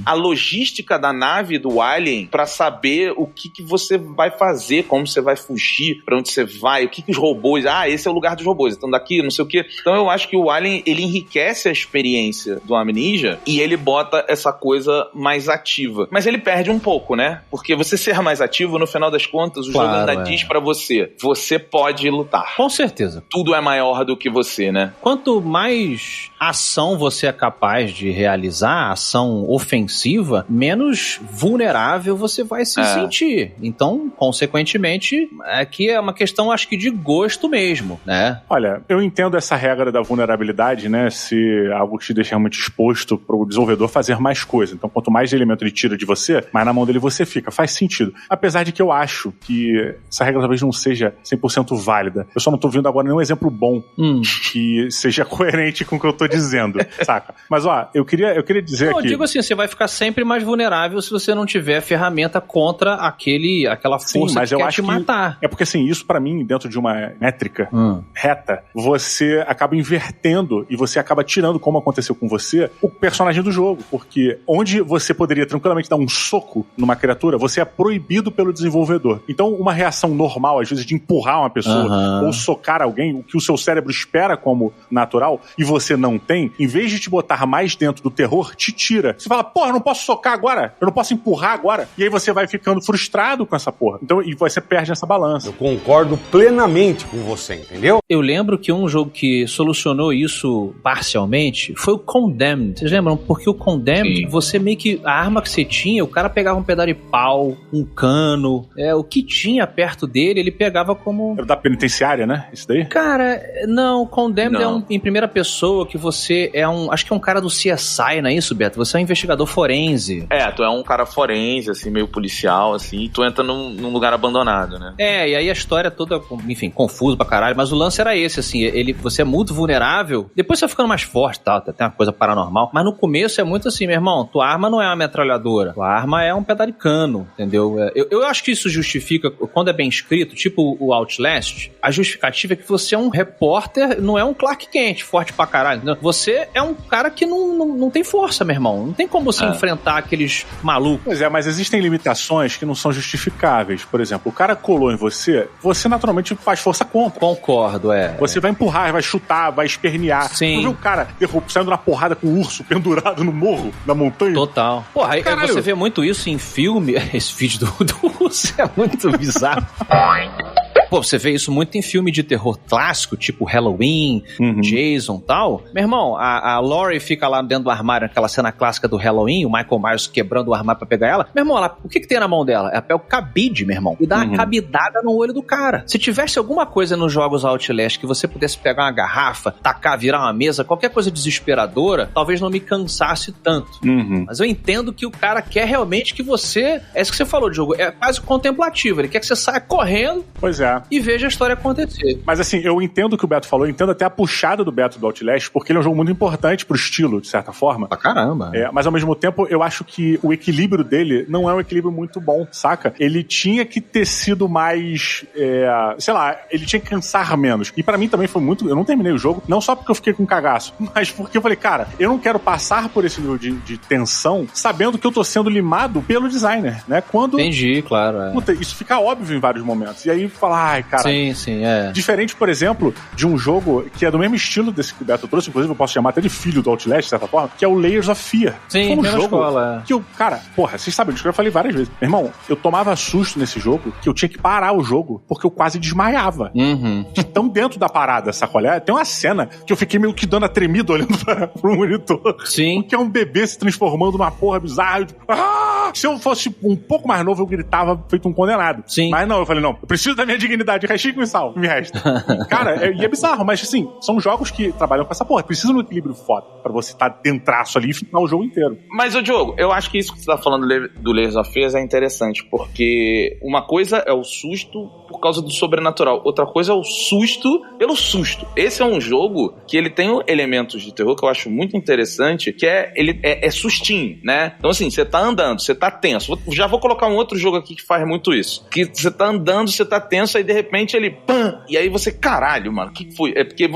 Speaker 2: a logística da nave do Alien pra saber o que você vai fazer, como você vai fugir, pra onde você vai, o que os robôs... esse é o lugar dos robôs, então daqui, não sei o quê. Então eu acho que o Alien, ele enriquece a experiência do Amnesia e ele bota essa coisa mais ativa. Mas ele perde um pouco, né? Porque você ser mais ativo, no final das contas, o jogo ainda diz pra você pode lutar.
Speaker 4: Com certeza.
Speaker 2: Tudo é maior do que você, né?
Speaker 4: Quanto mais ação você é capaz de realizar, ação ofensiva, menos vulnerável você vai se sentir. Então, consequentemente, aqui é uma questão, acho que, de gosto mesmo, né?
Speaker 3: Olha, eu entendo essa regra da vulnerabilidade, né? Se algo te deixa realmente exposto pro desenvolvedor fazer mais coisa. Então, quanto mais elemento ele tira de você, mas na mão dele você fica. Faz sentido. Apesar de que eu acho que essa regra talvez não seja 100% válida. Eu só não tô vendo agora nenhum exemplo bom que seja coerente com o que eu tô dizendo, saca? Mas, eu queria dizer aqui...
Speaker 4: Eu digo assim, você vai ficar sempre mais vulnerável se você não tiver ferramenta contra aquela força que quer te matar.
Speaker 3: É porque, assim, isso pra mim, dentro de uma métrica reta, você acaba invertendo e você acaba tirando, como aconteceu com você, o personagem do jogo. Porque onde você poderia tranquilamente dar um soco numa criatura, você é proibido pelo desenvolvedor. Então, uma reação normal, às vezes, de empurrar uma pessoa ou socar alguém, o que o seu cérebro espera como natural, e você não tem, em vez de te botar mais dentro do terror, te tira. Você fala, eu não posso socar agora, eu não posso empurrar agora. E aí você vai ficando frustrado com essa porra. Então, e você perde essa balança.
Speaker 5: Eu concordo plenamente com você, entendeu?
Speaker 4: Eu lembro que um jogo que solucionou isso parcialmente foi o Condemned. Vocês lembram? Porque o Condemned, você meio que... A arma que você tinha, o cara pegava um pedaço de pau, um cano, o que tinha perto dele, ele pegava como...
Speaker 3: Era da penitenciária, né? Isso daí?
Speaker 4: Cara, não, o Condemned é em primeira pessoa, que você é acho que é um cara do CSI, não é isso, Beto? Você é um investigador forense.
Speaker 2: Tu é um cara forense, assim, meio policial, assim, e tu entra num lugar abandonado, né?
Speaker 4: E aí a história toda, enfim, confusa pra caralho, mas o lance era esse, assim, você é muito vulnerável, depois você vai ficando mais forte, tal, tem uma coisa paranormal, mas no começo é muito assim, meu irmão, tua arma não é uma metralhadora, tua arma é um pedaço de cano, entendeu? Eu acho que isso justifica, quando é bem escrito, tipo o Outlast, a justificativa é que você é um repórter, não é um Clark Kent, forte pra caralho, entendeu? Você é um cara que não tem força, meu irmão, não tem como você enfrentar aqueles malucos.
Speaker 3: Pois é, mas existem limitações que não são justificáveis. Por exemplo, o cara colou em você naturalmente faz força contra.
Speaker 4: Concordo,
Speaker 3: Você vai empurrar, vai chutar, vai espernear.
Speaker 4: Sim.
Speaker 3: Não viu o cara saindo na porrada com o urso pendurado no morro, na montanha?
Speaker 4: Total. Porra, você vê muito isso em filme. Esse vídeo do urso é muito bizarro. Pô, você vê isso muito em filme de terror clássico, tipo Halloween, Jason e tal. Meu irmão, a Laurie fica lá dentro do armário, aquela cena clássica do Halloween, o Michael Myers quebrando o armário pra pegar ela. Meu irmão, o que tem na mão dela? Ela pega o cabide, meu irmão, e dá uma cabidada no olho do cara. Se tivesse alguma coisa nos jogos Outlast que você pudesse pegar uma garrafa, tacar, virar uma mesa, qualquer coisa desesperadora, talvez não me cansasse tanto. Mas eu entendo que o cara quer realmente que você... É isso que você falou, Diogo, é quase contemplativo. Ele quer que você saia correndo e veja a história acontecer.
Speaker 3: Mas assim, eu entendo o que o Beto falou, eu entendo até a puxada do Beto do Outlast, porque ele é um jogo muito importante pro estilo, de certa forma.
Speaker 4: Pra caramba.
Speaker 3: Mas ao mesmo tempo, eu acho que o equilíbrio dele não é um equilíbrio muito bom, saca? Ele tinha que ter sido mais... sei lá, ele tinha que cansar menos. E pra mim também foi muito... Eu não terminei o jogo, não só porque eu fiquei com cagaço, mas porque eu falei, cara, eu não quero passar por esse nível de tensão sabendo que eu tô sendo limado pelo designer, né? Quando...
Speaker 4: Entendi, claro.
Speaker 3: Puta, isso fica óbvio em vários momentos. E aí fala, ai, cara...
Speaker 4: Sim,
Speaker 3: Diferente, por exemplo, de um jogo que é do mesmo estilo desse que o Beto trouxe, inclusive eu posso chamar até de filho do Outlast, de certa forma, que é o Layers of Fear.
Speaker 4: Sim,
Speaker 3: foi um jogo
Speaker 4: escola.
Speaker 3: que eu... Cara, porra, vocês sabem disso que eu já falei várias vezes. Meu irmão, eu tomava susto nesse jogo que eu tinha que parar o jogo porque eu quase desmaiava. De tão dentro da parada, sacolé? Tem uma cena que eu fiquei meio que dando a tremida olhando pro monitor.
Speaker 4: Sim.
Speaker 3: Porque é um bebê se transformando numa porra bizarra. Eu, tipo, se eu fosse um pouco mais novo, eu gritava feito um condenado.
Speaker 4: Sim.
Speaker 3: Mas não, eu falei, não, eu preciso da minha dignidade, restinho com sal, me resta. Cara, e é bizarro, mas assim, são jogos que trabalham com essa porra. Precisa de um equilíbrio foda pra você estar dentraço ali e ficar o jogo inteiro.
Speaker 2: Mas, ô Diogo, eu acho que isso que você tá falando do Layers of Fear é interessante, porque uma coisa é o susto por causa do sobrenatural, outra coisa é o susto pelo susto. Esse é um jogo que ele tem elementos de terror que eu acho muito interessante, que ele é sustinho, né? Então assim, você tá andando, você tá tenso. Já vou colocar um outro jogo aqui que faz muito isso. Que você tá andando, você tá tenso, aí de repente ele pam! E aí você, caralho, mano, o que foi? É porque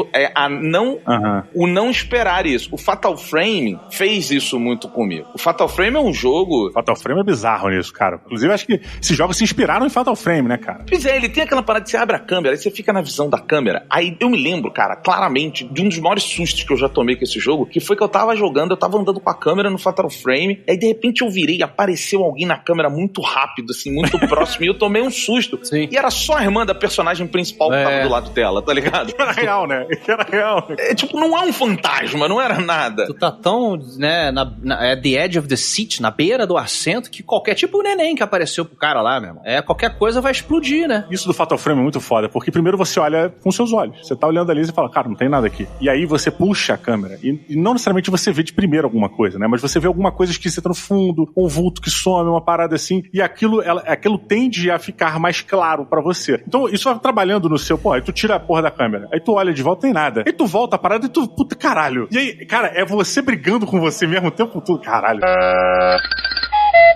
Speaker 2: o não esperar isso. O Fatal Frame fez isso muito comigo. O Fatal Frame é um jogo...
Speaker 3: Fatal Frame é bizarro nisso, cara. Inclusive, acho que esses jogos se inspiraram em Fatal Frame, né, cara?
Speaker 2: Pois é, ele tem aquela parada de você abre a câmera, aí você fica na visão da câmera. Aí eu me lembro, cara, claramente, de um dos maiores sustos que eu já tomei com esse jogo, que foi que eu tava jogando, eu tava andando com a câmera no Fatal Frame, aí de repente eu virei e apareceu alguém na câmera muito rápido, assim, muito próximo, e eu tomei um susto.
Speaker 4: Sim.
Speaker 2: E era só a irmã da personagem principal que tava do lado dela, tá ligado?
Speaker 3: Era real, né? Era real.
Speaker 2: É tipo, não é um fantasma, não era nada.
Speaker 4: Tu tá tão, né, at the edge of the seat, na beira do assento, que qualquer, tipo o neném que apareceu pro cara lá, meu irmão. Qualquer coisa vai explodir, né?
Speaker 3: Isso do Fatal Frame é muito foda, porque primeiro você olha com seus olhos. Você tá olhando ali e fala, cara, não tem nada aqui. E aí você puxa a câmera. E não necessariamente você vê de primeiro alguma coisa, né? Mas você vê alguma coisa esquisita no fundo, um vulto que some, uma parada assim. E aquilo tende a ficar mais claro pra você. Então isso vai trabalhando no seu... Pô, aí tu tira a porra da câmera. Aí tu olha de volta, tem nada. Aí tu volta a parada e tu... Puta, caralho. E aí, cara, é você brigando com você mesmo o tempo todo. Caralho.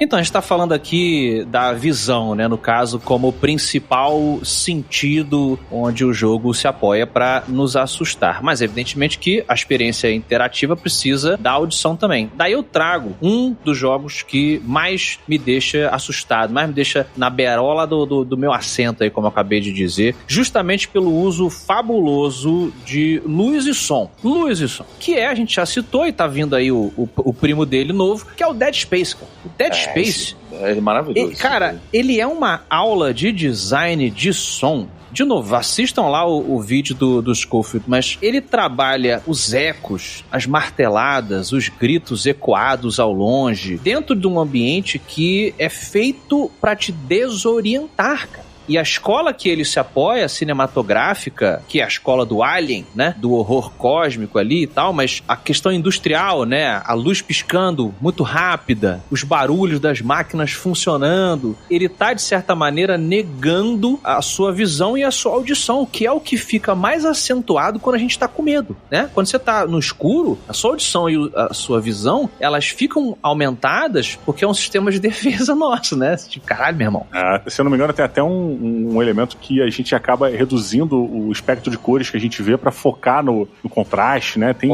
Speaker 4: Então, a gente tá falando aqui da visão, né? No caso, como principal sentido onde o jogo se apoia pra nos assustar. Mas, evidentemente, que a experiência interativa precisa da audição também. Daí eu trago um dos jogos que mais me deixa assustado, mais me deixa na berola do meu assento aí, como eu acabei de dizer, justamente pelo uso fabuloso de luz e som. Luz e som. Que a gente já citou, e tá vindo aí o primo dele novo, que é o Dead Space, cara. O Dead Space
Speaker 2: é maravilhoso.
Speaker 4: Cara, ele é uma aula de design de som. De novo, assistam lá o vídeo do Schofield, mas ele trabalha os ecos, as marteladas, os gritos ecoados ao longe, dentro de um ambiente que é feito pra te desorientar, cara. E a escola que ele se apoia, cinematográfica, que é a escola do Alien, né? Do horror cósmico ali e tal, mas a questão industrial, né? A luz piscando muito rápida, os barulhos das máquinas funcionando. Ele tá, de certa maneira, negando a sua visão e a sua audição, que é o que fica mais acentuado quando a gente tá com medo, né? Quando você tá no escuro, a sua audição e a sua visão, elas ficam aumentadas porque é um sistema de defesa nosso, né? Tipo, caralho, meu irmão.
Speaker 3: Se eu não me engano, tem até um elemento que a gente acaba reduzindo o espectro de cores que a gente vê pra focar no contraste, né? Tem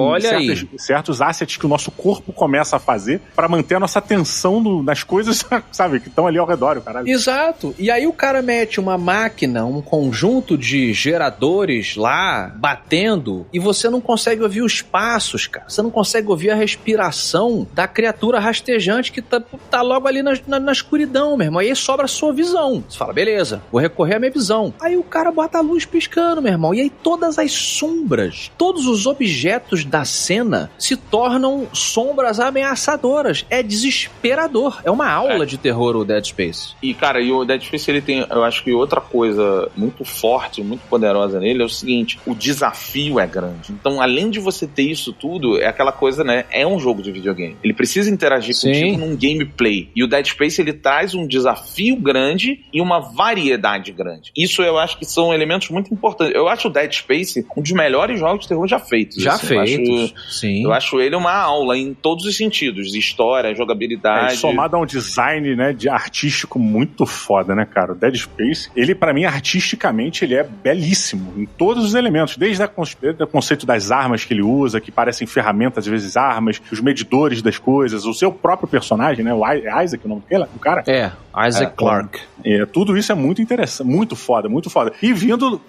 Speaker 3: certos assets que o nosso corpo começa a fazer pra manter a nossa atenção nas coisas, sabe, que estão ali ao redor, caralho.
Speaker 4: Exato. E aí o cara mete uma máquina, um conjunto de geradores lá, batendo, e você não consegue ouvir os passos, cara. Você não consegue ouvir a respiração da criatura rastejante que tá logo ali na escuridão, meu irmão. Aí sobra a sua visão. Você fala, beleza. Vou recorrer à minha visão. Aí o cara bota a luz piscando, meu irmão. E aí todas as sombras, todos os objetos da cena se tornam sombras ameaçadoras. É desesperador. É uma aula de terror o Dead Space.
Speaker 2: E, cara, e o Dead Space, ele tem, eu acho que outra coisa muito forte, muito poderosa nele é o seguinte, o desafio é grande. Então, além de você ter isso tudo, é aquela coisa, né, é um jogo de videogame. Ele precisa interagir contigo num gameplay. E o Dead Space, ele traz um desafio grande e uma variedade grande. Isso eu acho que são elementos muito importantes. Eu acho o Dead Space um dos melhores jogos de terror já feitos.
Speaker 4: Já feitos, sim.
Speaker 2: Eu acho ele uma aula em todos os sentidos. História, jogabilidade.
Speaker 3: Somado a um design, né, de artístico muito foda, né, cara? O Dead Space, ele pra mim, artisticamente, ele é belíssimo em todos os elementos. Desde o conceito das armas que ele usa, que parecem ferramentas, às vezes armas, os medidores das coisas, o seu próprio personagem, né? O Isaac, o nome dele, o cara?
Speaker 4: Isaac Clarke.
Speaker 3: Tudo isso é muito interessante, muito foda, muito foda. E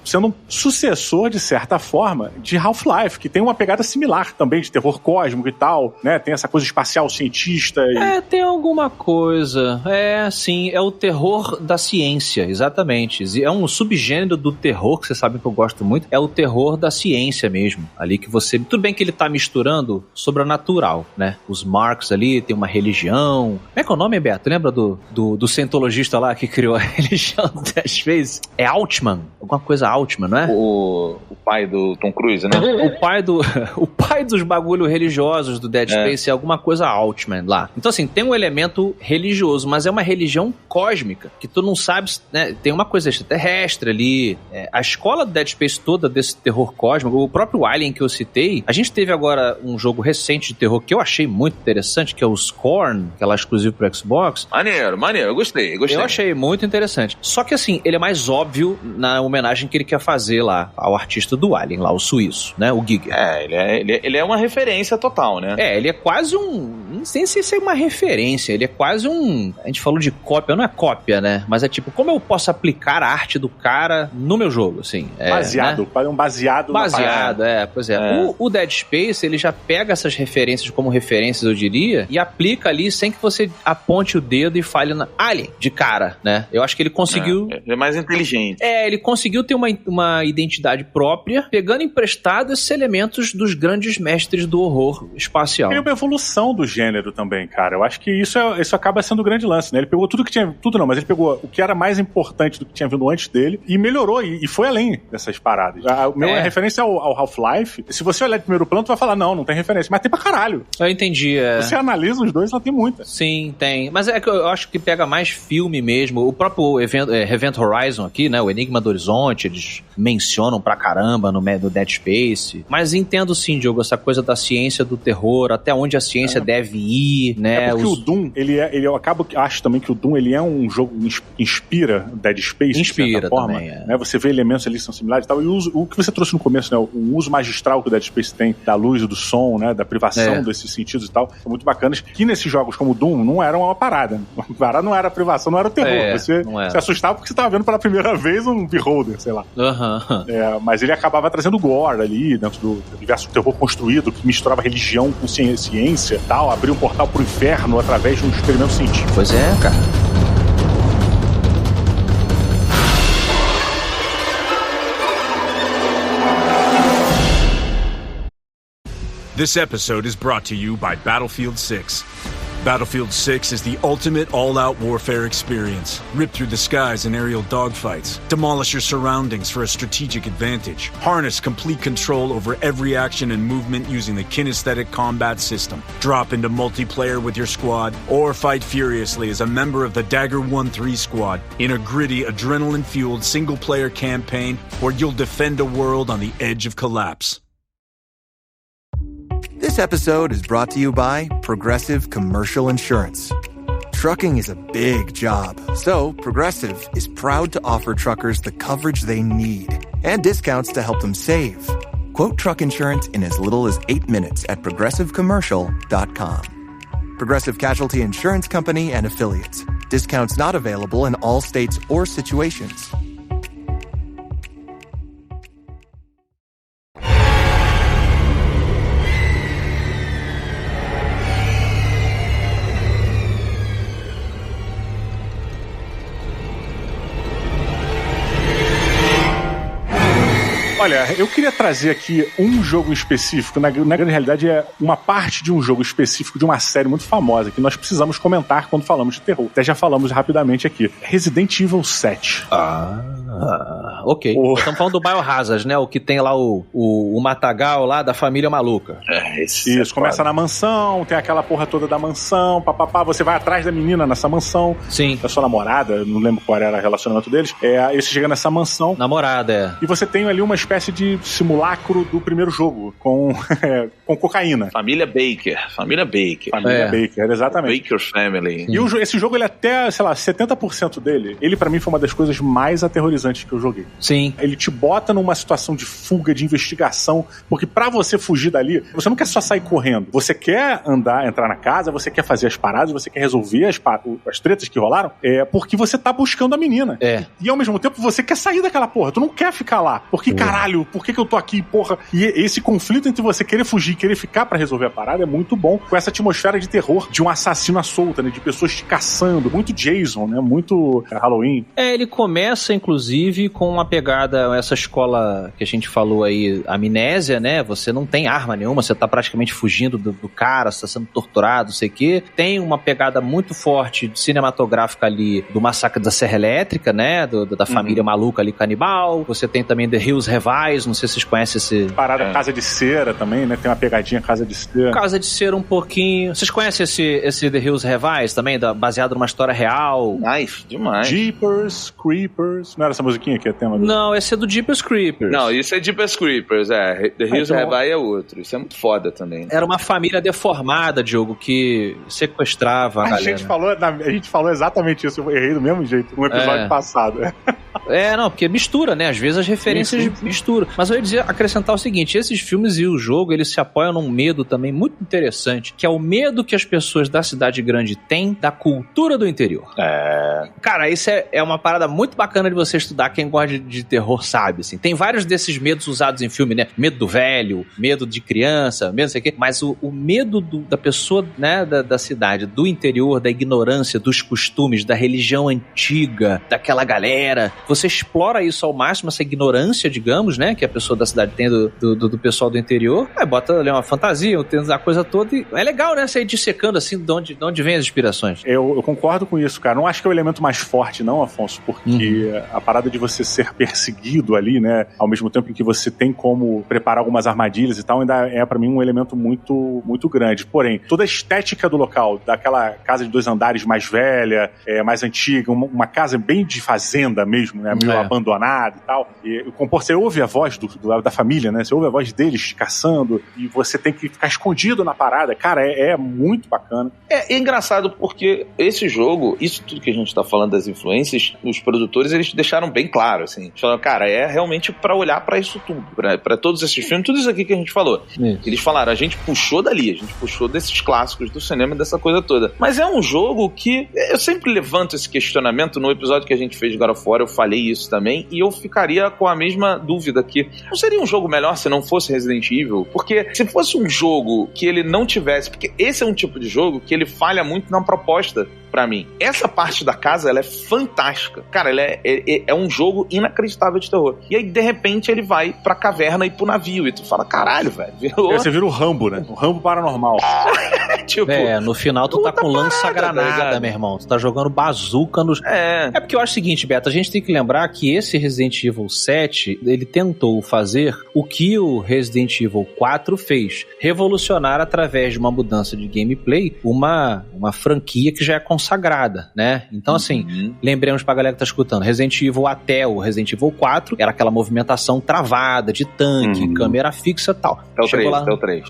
Speaker 3: sendo um sucessor, de certa forma, de Half-Life, que tem uma pegada similar também, de terror cósmico e tal, né? Tem essa coisa espacial cientista.
Speaker 4: Tem alguma coisa. Sim, é o terror da ciência, exatamente. É um subgênero do terror, que vocês sabem que eu gosto muito, é o terror da ciência mesmo. Ali que você... Tudo bem que ele tá misturando sobrenatural, né? Os Marks ali, tem uma religião. Como é que é o nome, Beto? Lembra do cientologista lá que criou a religião do Dead Space? É Altman. Alguma coisa Altman, não é?
Speaker 2: O pai do Tom Cruise, né?
Speaker 4: O pai dos bagulho religiosos do Dead Space é alguma coisa Altman lá. Então, assim, tem um elemento religioso, mas é uma religião cósmica, que tu não sabe, né? Tem uma coisa extraterrestre ali. A escola do Dead Space toda desse terror cósmico, o próprio Alien que eu citei, a gente teve agora um jogo recente de terror que eu achei muito interessante, que é o Scorn, que é lá exclusivo pro Xbox.
Speaker 2: Maneiro, eu gostei.
Speaker 4: Eu achei muito interessante. Só que, assim, ele é mais óbvio na homenagem que ele quer fazer lá ao artista do Alien, lá, o suíço, né? O Giger.
Speaker 2: Ele é uma referência total, né?
Speaker 4: Ele é quase não sei se é uma referência, ele é quase a gente falou de cópia, não é cópia, né? Mas é tipo, como eu posso aplicar a arte do cara no meu jogo, assim?
Speaker 3: Baseado,
Speaker 4: né?
Speaker 3: Um baseado.
Speaker 4: Pois é. O Dead Space, ele já pega essas referências como referências, eu diria, e aplica ali sem que você aponte o dedo e fale na Alien, de cara, né? Eu acho que ele conseguiu...
Speaker 2: Ele é mais inteligente.
Speaker 4: Ele conseguiu ter uma identidade própria, pegando emprestado esses elementos dos grandes mestres do horror espacial.
Speaker 3: Ele é uma evolução do gênero também, cara. Eu acho que isso acaba sendo o grande lance, né? Ele pegou tudo que tinha... Tudo não, mas ele pegou o que era mais importante do que tinha vindo antes dele e melhorou, e foi além dessas paradas. A minha referência ao Half-Life, se você olhar de primeiro plano, tu vai falar, não tem referência, mas tem pra caralho.
Speaker 4: Eu entendi,
Speaker 3: Você analisa os dois, ela tem muita.
Speaker 4: Sim, tem. Mas é que eu acho que pega mais filme mesmo. O próprio Event Horizon aqui, né? O Enigma do Horizonte, eles mencionam pra caramba no Dead Space. Mas entendo sim, Diogo, essa coisa da ciência do terror, até onde a ciência deve ir, né?
Speaker 3: Porque o Doom, eu acho também que o Doom, ele é um jogo que inspira Dead Space,
Speaker 4: inspira
Speaker 3: de certa forma.
Speaker 4: Também,
Speaker 3: né? Você vê elementos ali que são similares e tal. E o que você trouxe no começo, né? O uso magistral que o Dead Space tem da luz e do som, né? Da privação desses sentidos e tal, são muito bacanas. Que nesses jogos como o Doom não era uma parada. A parada não era a privação, não era o terror. Você se assustava porque você estava vendo pela primeira vez um Beholder, sei lá. Mas ele acabava trazendo gore ali, dentro do universo do terror construído, que misturava religião com ciência e tal, abria um portal pro inferno através de um experimento científico.
Speaker 4: Pois é, cara.
Speaker 10: This episode is brought to you by Battlefield 6. Battlefield 6 is the ultimate all-out warfare experience. Rip through the skies in aerial dogfights. Demolish your surroundings for a strategic advantage. Harness complete control over every action and movement using the Kinesthetic Combat System. Drop into multiplayer with your squad, or fight furiously as a member of the Dagger 1-3 squad in a gritty, adrenaline-fueled single-player campaign where you'll defend a world on the edge of collapse.
Speaker 6: This episode is brought to you by Progressive Commercial Insurance. Trucking is a big job, so Progressive is proud to offer truckers the coverage they need and discounts to help them save. Quote truck insurance in as little as 8 minutes at progressivecommercial.com. Progressive Casualty Insurance Company and Affiliates. Discounts not available in all states or situations.
Speaker 3: Olha, eu queria trazer aqui um jogo específico, na grande realidade é uma parte de um jogo específico de uma série muito famosa que nós precisamos comentar quando falamos de terror. Até já falamos rapidamente aqui. Resident Evil 7.
Speaker 4: Ok. Estamos falando do Biohazard, né? O que tem lá o Matagal lá da família maluca.
Speaker 3: Isso, começa na mansão, tem aquela porra toda da mansão, papapá, você vai atrás da menina nessa mansão.
Speaker 4: Sim.
Speaker 3: Da sua namorada, não lembro qual era o relacionamento deles. Aí você chega nessa mansão.
Speaker 4: Namorada,
Speaker 3: E você tem ali uma espécie de simulacro do primeiro jogo, com cocaína.
Speaker 2: Família Baker.
Speaker 3: Família Baker, exatamente.
Speaker 2: Baker Family.
Speaker 3: E esse jogo, ele até, sei lá, 70% dele, ele pra mim foi uma das coisas mais aterrorizantes que eu joguei.
Speaker 4: Sim.
Speaker 3: Ele te bota numa situação de fuga, de investigação, porque pra você fugir dali, você não quer só sair correndo. Você quer entrar na casa, você quer fazer as paradas, você quer resolver as tretas que rolaram, porque você tá buscando a menina. E ao mesmo tempo, você quer sair daquela porra. Tu não quer ficar lá. Porque, caralho, por que eu tô aqui, porra? E esse conflito entre você querer fugir e querer ficar pra resolver a parada é muito bom, com essa atmosfera de terror, de um assassino à solta, né? De pessoas te caçando. Muito Jason, né? Muito Halloween.
Speaker 4: Ele começa, inclusive, com uma pegada, essa escola que a gente falou aí, amnésia, né? Você não tem arma nenhuma, você tá praticamente fugindo do cara, você tá sendo torturado, não sei o quê. Tem uma pegada muito forte cinematográfica ali do Massacre da Serra Elétrica, né? Da família maluca ali, canibal. Você tem também The Hills Revice, não sei se vocês conhecem esse...
Speaker 3: Parada Casa de Cera também, né? Tem uma pegadinha Casa de Cera.
Speaker 4: Casa de Cera um pouquinho. Vocês conhecem esse The Hills Revice também, baseado numa história real?
Speaker 2: Nice, demais.
Speaker 3: Jeepers Creepers. Não era essa musiquinha que é tema?
Speaker 4: Não, esse é do Jeepers Creepers.
Speaker 2: Não, isso é Jeepers Creepers, The Hills Revice é outro. Isso é muito foda também.
Speaker 4: Era uma família deformada, Diogo, que sequestrava a galera.
Speaker 3: A gente falou exatamente isso, eu errei do mesmo jeito no episódio passado.
Speaker 4: Não, porque mistura, né? Às vezes as referências misturam. Mas eu ia dizer, acrescentar o seguinte, esses filmes e o jogo, eles se apoiam num medo também muito interessante, que é o medo que as pessoas da cidade grande têm da cultura do interior. Cara, isso é uma parada muito bacana de você estudar, quem gosta de terror sabe, assim. Tem vários desses medos usados em filme, né? Medo do velho, medo de criança, medo não sei o quê. Mas o medo da pessoa, né, da cidade, do interior, da ignorância, dos costumes, da religião antiga, daquela galera, você explora isso ao máximo, essa ignorância, digamos, né, que a pessoa da cidade tem do pessoal do interior, aí bota ali uma fantasia, a coisa toda, e é legal, né, você ir dissecando, assim, de onde vem as inspirações.
Speaker 3: Eu concordo com isso, cara. Não acho que é o elemento mais forte, não, Afonso, porque a parada de você ser perseguido ali, né, ao mesmo tempo em que você tem como preparar algumas armadilhas e tal, ainda é, pra mim, um elemento muito, muito grande. Porém, toda a estética do local, daquela casa de 2 andares mais velha, mais antiga, uma casa bem de fazenda mesmo, né, meio abandonada e tal. E você ouve a voz da família, né? Você ouve a voz deles te caçando e você tem que ficar escondido na parada. Cara, é muito bacana.
Speaker 2: É engraçado porque esse jogo, isso tudo que a gente tá falando das influências, os produtores, eles deixaram bem claro, assim. Eles falaram, cara, é realmente pra olhar pra isso tudo, pra todos esses filmes, tudo isso aqui que a gente falou. Eles falaram, a gente puxou dali, a gente puxou desses clássicos do cinema, dessa coisa toda. Mas é um jogo que eu sempre levanto esse questionamento. No episódio que a gente fez de God of War, eu falei isso também, e eu ficaria com a mesma dúvida aqui. Não seria um jogo melhor se não fosse Resident Evil? Porque se fosse um jogo que ele não tivesse... Porque esse é um tipo de jogo que ele falha muito na proposta, pra mim. Essa parte da casa, ela é fantástica. Cara, ela é um jogo inacreditável de terror. E aí, de repente, ele vai pra caverna e pro navio, e tu fala, caralho, velho.
Speaker 3: Você vira o Rambo, né? O Rambo paranormal.
Speaker 4: Tipo, no final tu tá com lança-granada, meu irmão. Tu tá jogando bazuca nos... É porque eu acho o seguinte, Beto, a gente tem que lembrar que esse Resident Evil 7, ele tentou fazer o que o Resident Evil 4 fez. Revolucionar, através de uma mudança de gameplay, uma franquia que já é consagrada, né? Então, assim, lembremos pra galera que tá escutando, Resident Evil até o Resident Evil 4 era aquela movimentação travada, de tanque, câmera fixa e tal.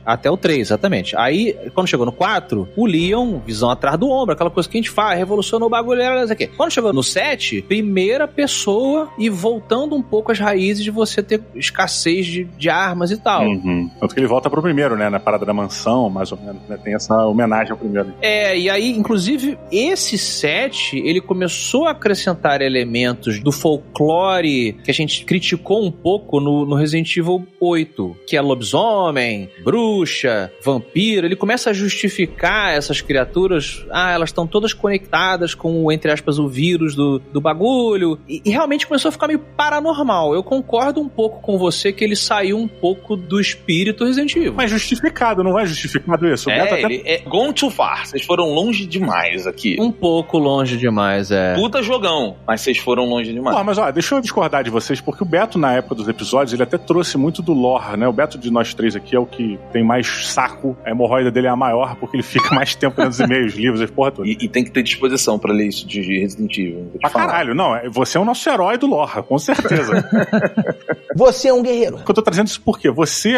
Speaker 4: Até o 3, exatamente. Aí, quando chegou no 4, o Leon, visão atrás do ombro, aquela coisa que a gente faz, revolucionou o bagulho, aqui. Quando chegou no 7, primeira pessoa e voltando um pouco às raízes de você ter escassez de armas e tal.
Speaker 3: Tanto que ele volta pro primeiro, né? Na parada da mansão, mais ou menos, né? Tem essa homenagem ao primeiro.
Speaker 4: E aí, inclusive, esse 7, ele começou a acrescentar elementos do folclore que a gente criticou um pouco no Resident Evil 8, que é lobisomem, bruxa, vampiro. Ele começa a justificar justificar essas criaturas, elas estão todas conectadas com, entre aspas, o vírus do bagulho, e realmente começou a ficar meio paranormal. Eu concordo um pouco com você que ele saiu um pouco do espírito Resident Evil.
Speaker 3: Mas justificado, não é justificado isso?
Speaker 2: Ele é gone too far. Vocês foram longe demais aqui.
Speaker 4: Um pouco longe demais,
Speaker 2: Puta jogão, mas vocês foram longe demais.
Speaker 3: Mas deixa eu discordar de vocês, porque o Beto, na época dos episódios, ele até trouxe muito do lore, né? O Beto de nós três aqui é o que tem mais saco, a hemorroida dele é a maior, porque ele fica mais tempo lendo os e-mails, livros, as porra toda.
Speaker 2: E tem que ter disposição pra ler isso de Resident Evil.
Speaker 3: Pra caralho, não, você é o nosso herói do lore, com certeza.
Speaker 11: Você é um guerreiro.
Speaker 3: Eu tô trazendo isso porque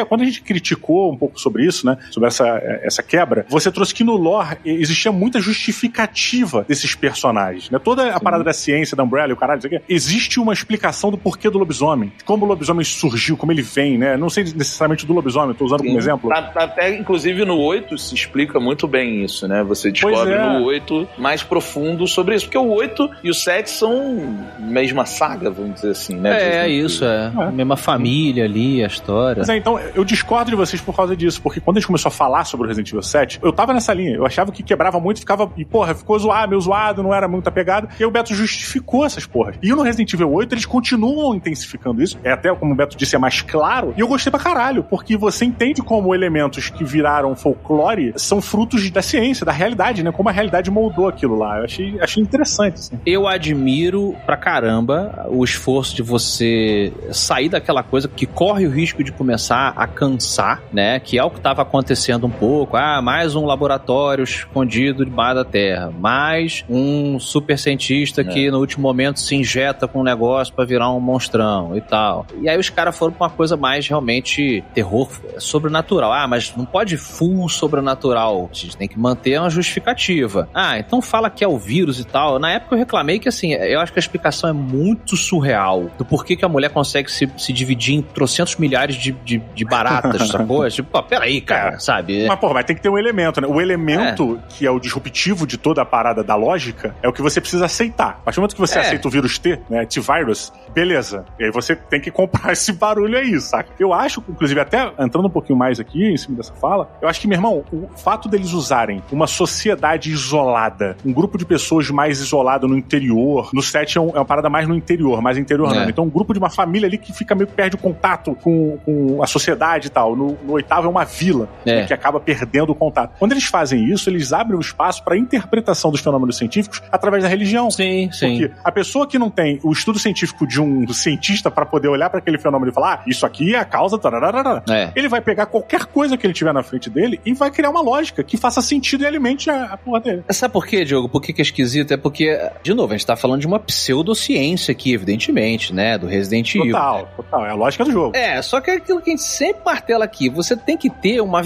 Speaker 3: quando a gente criticou um pouco sobre isso, né? Sobre essa quebra, você trouxe que no lore existia muita justificativa desses personagens, né? Toda a parada da ciência, da Umbrella e o caralho, isso aqui, existe uma explicação do porquê do lobisomem, de como o lobisomem surgiu, como ele vem, né? Não sei necessariamente do lobisomem, tô usando como exemplo.
Speaker 2: Até, inclusive, no 8 se explica muito bem isso, né? Você descobre no 8 mais profundo sobre isso, porque o 8 e o 7 são mesma saga, vamos dizer assim, né?
Speaker 4: Isso, a mesma família ali, a história.
Speaker 3: Mas então, eu discordo de vocês por causa disso, porque quando a gente começou a falar sobre o Resident Evil 7, eu tava nessa linha, eu achava que quebrava muito, ficou meio zoado, não era muito apegado, e aí o Beto justificou essas porras. E no Resident Evil 8, eles continuam intensificando isso, até, como o Beto disse, é mais claro, e eu gostei pra caralho, porque você entende como elementos que viraram folclore são frutos da ciência, da realidade, né? Como a realidade moldou aquilo lá. Eu achei interessante, assim.
Speaker 4: Eu admiro pra caramba o esforço de você sair daquela coisa que corre o risco de começar a cansar, né? Que é o que estava acontecendo um pouco. Mais um laboratório escondido debaixo da terra. Mais um super cientista que no último momento se injeta com um negócio pra virar um monstrão e tal. E aí os caras foram pra uma coisa mais realmente terror sobrenatural. Mas não pode full sobrenatural. A gente tem que manter uma justificativa. Então fala que é o vírus e tal. Na época eu reclamei que, assim, eu acho que a explicação é muito surreal do porquê que a mulher consegue se dividir em trocentos milhares de baratas, sacou? Tipo, peraí, cara, sabe?
Speaker 3: Mas tem que ter um elemento, né? O elemento que é o disruptivo de toda a parada da lógica é o que você precisa aceitar. A partir do momento que você aceita o vírus T, né? T-Virus, beleza. E aí você tem que comprar esse barulho aí, saca? Eu acho, inclusive, até entrando um pouquinho mais aqui em cima dessa fala, eu acho que, meu irmão, o fato deles usarem uma sociedade isolada, um grupo de pessoas mais isolado no interior, no 7 é uma parada mais no interior, mais interior não. Então um grupo de uma família ali que fica meio que perde o contato com a sociedade e tal. No 8º é uma vila, né, que acaba perdendo o contato. Quando eles fazem isso, eles abrem um espaço para interpretação dos fenômenos científicos através da religião.
Speaker 4: Sim.
Speaker 3: Porque a pessoa que não tem o estudo científico de um cientista para poder olhar para aquele fenômeno e falar, isso aqui é a causa, ele vai pegar qualquer coisa que ele tiver na frente dele e vai criar uma lógica que faça sentido e alimente a porra dele.
Speaker 4: Sabe por quê, Diogo? Por que é esquisito? É porque, de novo, a gente tá falando de uma pseudociência aqui, evidentemente, né? Do Resident Evil.
Speaker 3: Total. É a lógica do jogo.
Speaker 4: Só que é aquilo que a gente sempre martela aqui. Você tem que ter uma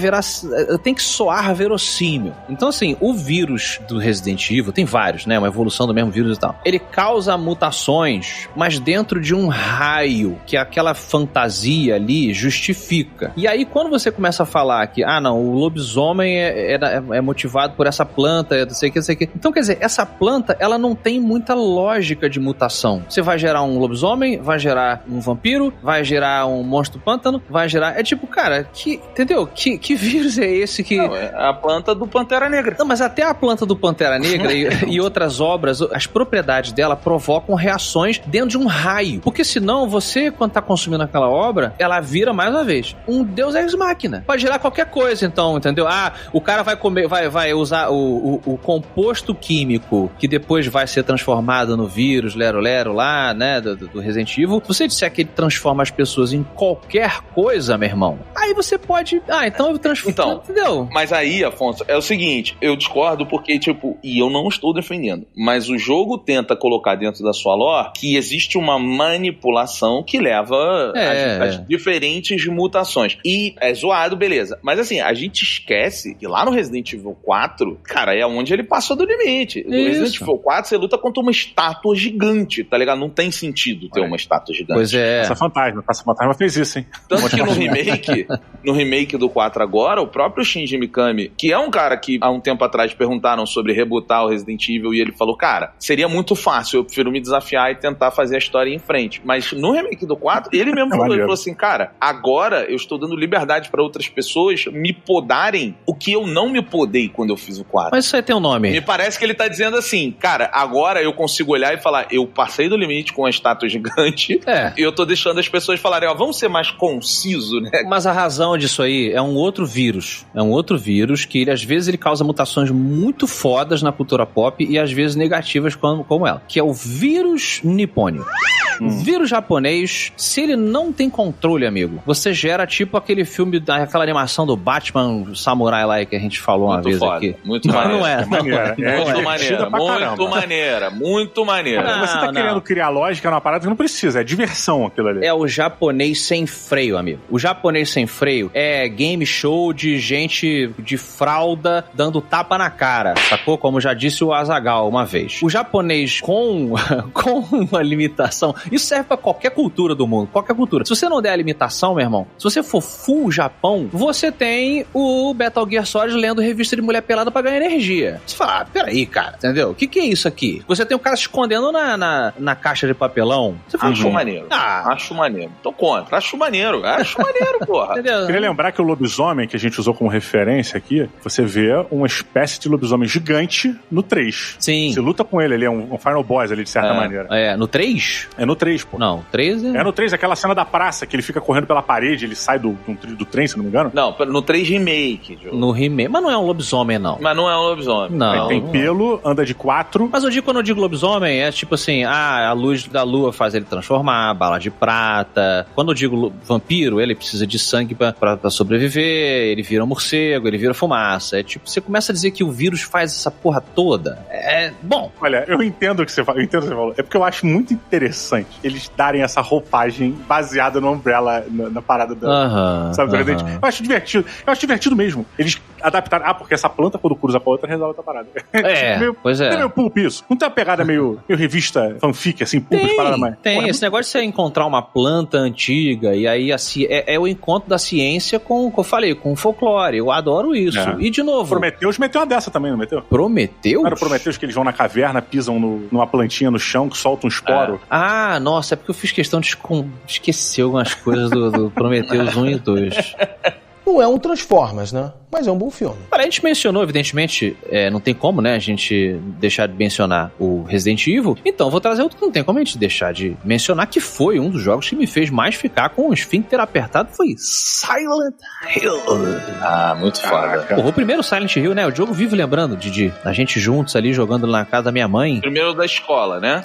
Speaker 4: tem que soar verossímil. Então, assim, o vírus do Resident Evil, tem vários, né? Uma evolução do mesmo vírus e tal. Ele causa mutações, mas dentro de um raio que aquela fantasia ali justifica. E aí, quando você começa a falar que, o lobisomem é motivado por essa planta, não sei o que. Então, quer dizer, essa planta, ela não tem muita lógica de mutação. Você vai gerar um lobisomem, vai gerar um vampiro, vai gerar um monstro pântano, vai gerar... É tipo, cara, entendeu? Que vírus é esse que...
Speaker 2: Não, é a planta do Pantera Negra.
Speaker 4: Não, mas até a planta do Pantera Negra e outras obras, as propriedades dela provocam reações dentro de um raio. Porque senão, você, quando tá consumindo aquela obra, ela vira, mais uma vez, um Deus Ex Machina. Pode gerar qualquer coisa, então, entendeu? O cara vai comer, vai usar o composto químico que depois vai ser transformado no vírus, lero lá, né, do Resident Evil. Se você disser que ele transforma as pessoas em qualquer coisa, meu irmão, aí você pode... então eu transformo...
Speaker 2: Então,
Speaker 4: entendeu?
Speaker 2: Mas aí, Afonso, é o seguinte, eu discordo porque, e eu não estou defendendo, mas o jogo tenta colocar dentro da sua lore que existe uma manipulação que leva às diferentes mutações. E é zoado, beleza. Mas assim, a gente esquece que lá no Resident Evil 4, cara, é onde ele passou do limite. No Resident Evil 4, você luta contra uma estátua gigante, tá ligado? Não tem sentido ter uma estátua gigante.
Speaker 4: Pois é.
Speaker 3: Você tá Caça-Fantasma fez isso, hein?
Speaker 2: Tanto que no remake do 4 agora, o próprio Shinji Mikami, que é um cara que há um tempo atrás perguntaram sobre rebootar o Resident Evil e ele falou, cara, seria muito fácil, eu prefiro me desafiar e tentar fazer a história em frente. Mas no remake do 4, ele mesmo falou assim, cara, agora eu estou dando liberdade para outras pessoas me podarem o que eu não me podei quando eu fiz o 4.
Speaker 4: Mas isso aí tem um nome.
Speaker 2: Me parece que ele tá dizendo assim, cara, agora eu consigo olhar e falar, eu passei do limite com a estátua gigante e eu tô deixando as pessoas falarem, ó, vamos ser mais conciso, né?
Speaker 4: Mas a razão disso aí é um outro vírus. É um outro vírus que ele, às vezes ele causa mutações muito fodas na cultura pop e às vezes negativas como ela, que é o vírus nipônio. O vírus japonês, se ele não tem controle, amigo, você gera tipo aquele filme, aquela animação do Batman Samurai lá que a gente falou uma vez aqui.
Speaker 2: Muito maneiro.
Speaker 4: Não é.
Speaker 2: Muito maneira.
Speaker 3: Você tá querendo criar lógica numa parada que não precisa, é diversão aquilo ali.
Speaker 4: É o japonês sem freio, amigo. O japonês sem freio é game show de gente de fralda dando tapa na cara, sacou? Como já disse o Azaghal uma vez. O japonês com uma limitação, isso serve pra qualquer cultura do mundo, qualquer cultura. Se você não der a limitação, meu irmão, se você for full Japão, você tem o Metal Gear Solid lendo revista de mulher pelada pra ganhar energia. Você fala, peraí, cara, entendeu? O que é isso aqui? Você tem um cara se escondendo na caixa de papelão. Você fala,
Speaker 2: acho maneiro. Acho maneiro. Tô contra. Acho maneiro, porra.
Speaker 4: Entendeu?
Speaker 3: Queria lembrar que o lobisomem que a gente usou como referência aqui, você vê uma espécie de lobisomem gigante no 3.
Speaker 4: Sim.
Speaker 3: Você luta com ele é um final boss ali, de certa maneira.
Speaker 4: No 3?
Speaker 3: É no 3, pô.
Speaker 4: Não, 3 é...
Speaker 3: É no 3, aquela cena da praça, que ele fica correndo pela parede, ele sai do trem, se não me engano.
Speaker 2: Não, no 3 remake, Joe.
Speaker 4: No remake. Mas não é um lobisomem, não.
Speaker 2: Mas não é um lobisomem.
Speaker 4: Não.
Speaker 3: Aí tem pelo, anda de 4.
Speaker 4: Mas quando eu digo lobisomem, é tipo assim, a luz da lua faz ele transformar, bala de prata. Quando eu digo vampiro, ele precisa de sangue pra sobreviver, ele vira um morcego, ele vira fumaça. É tipo, você começa a dizer que o vírus faz essa porra toda. É bom.
Speaker 3: Olha, eu entendo o que você falou. É porque eu acho muito interessante eles darem essa roupagem baseada no Umbrella, na parada da... sabe, do Resident Evil. Eu acho divertido mesmo. Eles adaptaram... porque essa planta, quando cruza com a outra, resolve outra parada.
Speaker 4: Pois é.
Speaker 3: É meio pulp isso. Não tem uma pegada meio revista fanfic, assim, pulp de parada mais.
Speaker 4: Tem. Porra, esse negócio de você encontrar uma planta antiga e aí é o encontro da ciência com eu falei, com o folclore. Eu adoro isso. E de novo...
Speaker 3: Prometheus meteu uma dessa também, não meteu?
Speaker 4: Prometheus?
Speaker 3: Não era Prometheus que eles vão na caverna, pisam numa plantinha no chão que solta um esporo?
Speaker 4: Nossa, é porque eu fiz questão de esquecer algumas coisas do Prometheus 1 e 2.
Speaker 11: Não é um Transformers, né? Mas é um bom filme.
Speaker 4: A gente mencionou, evidentemente, não tem como, né, a gente deixar de mencionar o Resident Evil, então vou trazer outro que não tem como a gente deixar de mencionar, que foi um dos jogos que me fez mais ficar com o esfíncter apertado, foi Silent Hill.
Speaker 2: Muito foda.
Speaker 4: Porra, o primeiro Silent Hill, né, o Diogo vive lembrando, Didi, a gente juntos ali jogando na casa da minha mãe.
Speaker 2: Primeiro da escola, né?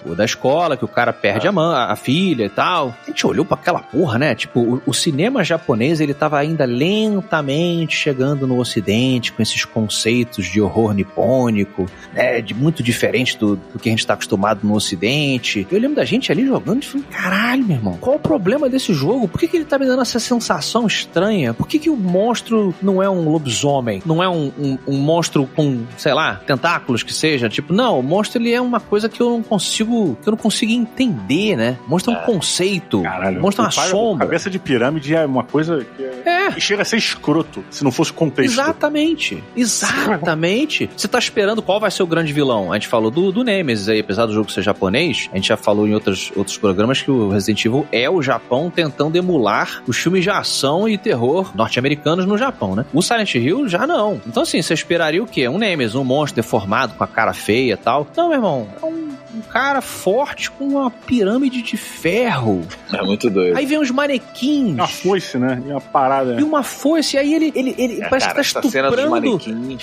Speaker 4: O da escola, que o cara perde a filha e tal. A gente olhou pra aquela porra, né, tipo, o cinema japonês, ele tava ainda lentamente chegando no ocidente com esses conceitos de horror nipônico, né, muito diferente do que a gente tá acostumado no ocidente. Eu lembro da gente ali jogando e falei, caralho, meu irmão, qual o problema desse jogo? Por que ele tá me dando essa sensação estranha? Por que o monstro não é um lobisomem? Não é um monstro com, sei lá, tentáculos que seja? Tipo, não, o monstro ele é uma coisa que eu não consigo entender, né? O monstro é um conceito.
Speaker 3: Caralho,
Speaker 4: o monstro é uma sombra.
Speaker 3: Cabeça de pirâmide é uma coisa que chega a ser escroto, se não fosse contexto.
Speaker 4: Exatamente. Você tá esperando qual vai ser o grande vilão. A gente falou do Nemesis aí, apesar do jogo ser japonês, a gente já falou em outros programas que o Resident Evil é o Japão tentando emular os filmes de ação e terror norte-americanos no Japão, né? O Silent Hill já não. Então assim, você esperaria o quê? Um Nemesis, um monstro deformado com a cara feia e tal. Não, meu irmão, é um cara forte com uma pirâmide de ferro.
Speaker 2: É muito doido.
Speaker 4: Aí vem uns manequins.
Speaker 3: Uma foice, né? E uma parada.
Speaker 4: E uma foice, aí ele parece que tá estuprando.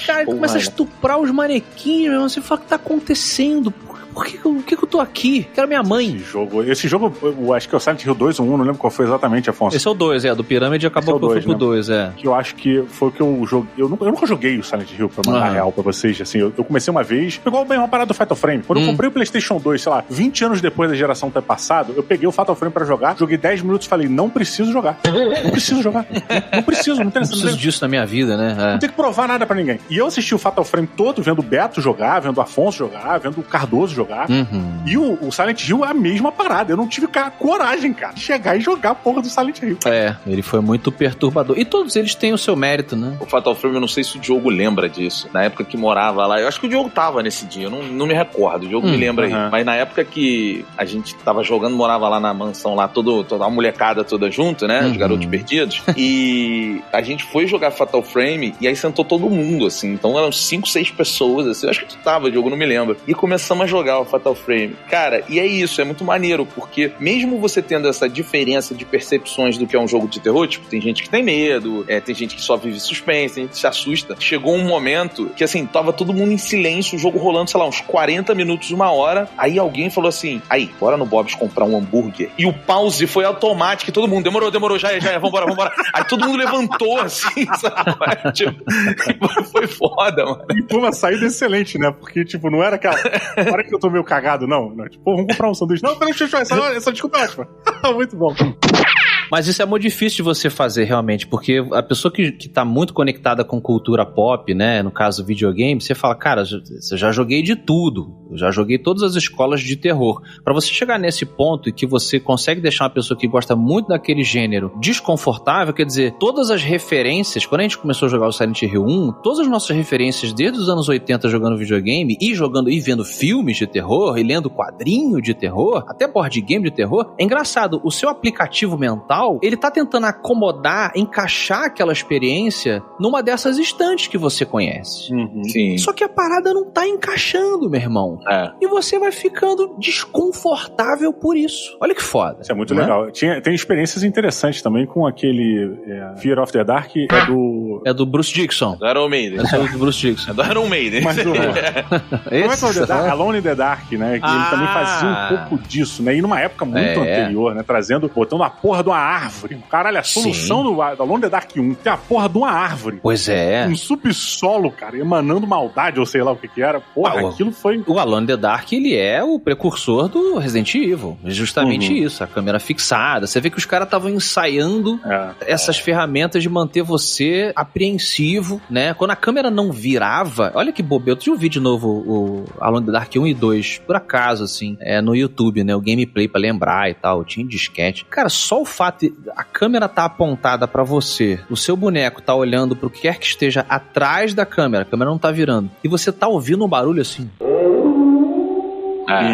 Speaker 4: Cara, ele começa a estuprar os manequins, meu irmão. Você fala, o que tá acontecendo? Por que eu tô aqui? Quero minha mãe.
Speaker 3: Esse jogo, eu acho que é o Silent Hill 2 ou 1, não lembro qual foi exatamente, Afonso.
Speaker 4: Esse é o 2, do Pirâmide acabou que eu fui pro 2,
Speaker 3: Que eu acho que foi o que eu joguei. Eu nunca joguei o Silent Hill, pra mandar real pra vocês. Assim, eu comecei uma vez, igual bem uma parada do Fatal Frame. Quando eu comprei o PlayStation 2, sei lá, 20 anos depois da geração ter passado, eu peguei o Fatal Frame pra jogar, joguei 10 minutos e falei, não preciso jogar. Não preciso jogar. Não preciso
Speaker 4: disso na minha vida, né?
Speaker 3: Não tem que provar nada pra ninguém. E eu assisti o Fatal Frame todo, vendo o Beto jogar, vendo o Afonso jogar, vendo o Cardoso jogar. jogar. E o Silent Hill é a mesma parada. Eu não tive coragem, cara, de chegar e jogar a porra do Silent Hill.
Speaker 4: Ele foi muito perturbador. E todos eles têm o seu mérito, né?
Speaker 2: O Fatal Frame, eu não sei se o Diogo lembra disso. Na época que morava lá, eu acho que o Diogo tava nesse dia, eu não me recordo. O Diogo me lembra aí. Mas na época que a gente tava jogando, morava lá na mansão, lá toda a molecada toda junto, né? Os garotos perdidos. E a gente foi jogar Fatal Frame e aí sentou todo mundo, assim. Então eram 5, 6 pessoas, assim. Eu acho que tu tava, Diogo, não me lembro. E começamos a jogar o Fatal Frame. Cara, e é isso, é muito maneiro, porque mesmo você tendo essa diferença de percepções do que é um jogo de terror, tipo, tem gente que tem medo, tem gente que só vive suspense, tem gente que se assusta. Chegou um momento que, assim, tava todo mundo em silêncio, o jogo rolando, sei lá, uns 40 minutos, 1 hora. Aí alguém falou assim, bora no Bob's comprar um hambúrguer. E o pause foi automático, e todo mundo, demorou, já é, vambora. Aí todo mundo levantou, assim, sabe? Tipo, foi foda, mano.
Speaker 3: E foi uma saída excelente, né? Porque, tipo, não era aquela hora que eu tô meio cagado, não. Tipo, vamos comprar um sanduíche. Não, peraí, essa desculpa é ótima. Muito bom.
Speaker 4: Mas isso é muito difícil de você fazer, realmente, porque a pessoa que tá muito conectada com cultura pop, né, no caso videogame, você fala, cara, eu já joguei de tudo, eu já joguei todas as escolas de terror. Pra você chegar nesse ponto e que você consegue deixar uma pessoa que gosta muito daquele gênero desconfortável, quer dizer, todas as referências, quando a gente começou a jogar o Silent Hill 1, todas as nossas referências desde os anos 80 jogando videogame e vendo filmes de terror e lendo quadrinho de terror, até board game de terror, é engraçado, o seu aplicativo mental, ele tá tentando acomodar, encaixar aquela experiência numa dessas estantes que você conhece.
Speaker 2: Sim.
Speaker 4: Só que a parada não tá encaixando, meu irmão. E você vai ficando desconfortável por isso. Olha que foda.
Speaker 3: Isso é muito legal. Tem experiências interessantes também com aquele Fear of the Dark,
Speaker 4: é do Bruce Dickinson.
Speaker 2: Do Iron Maiden.
Speaker 4: É do Bruce Dickinson.
Speaker 2: É do Iron Maiden.
Speaker 3: Mas como é que é o The Dark? Alone in the Dark, né? Que ele também fazia um pouco disso, né? E numa época muito anterior, né? Botando a porra de uma árvore. Caralho, a solução do Alone in the Dark 1 tem a porra de uma árvore.
Speaker 4: Pois é.
Speaker 3: Um subsolo, cara, emanando maldade, ou sei lá o que era. Porra, aquilo foi...
Speaker 4: O Alone in the Dark, ele é o precursor do Resident Evil. É justamente isso. A câmera fixada. Você vê que os caras estavam ensaiando essas ferramentas de manter você apreensivo, né? Quando a câmera não virava... Olha que bobeira. Eu tinha um vídeo novo, o Alone in the Dark 1 e 2, por acaso, assim, no YouTube, né? O gameplay pra lembrar e tal. Tinha disquete. Cara, só o fato de a câmera tá apontada pra você, o seu boneco tá olhando pro que quer que esteja atrás da câmera, a câmera não tá virando, e você tá ouvindo um barulho assim...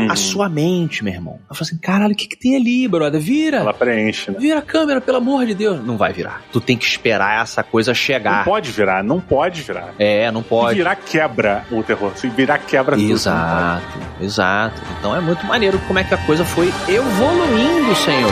Speaker 4: A sua mente, meu irmão. Eu falo assim, caralho, o que tem ali, brother? Vira.
Speaker 3: Ela preenche, né?
Speaker 4: Vira a câmera, pelo amor de Deus. Não vai virar. Tu tem que esperar essa coisa chegar.
Speaker 3: Não pode virar. Não pode.
Speaker 4: Se
Speaker 3: virar quebra o terror. Se virar quebra tudo.
Speaker 4: Exato. Então é muito maneiro como é que a coisa foi evoluindo, senhor.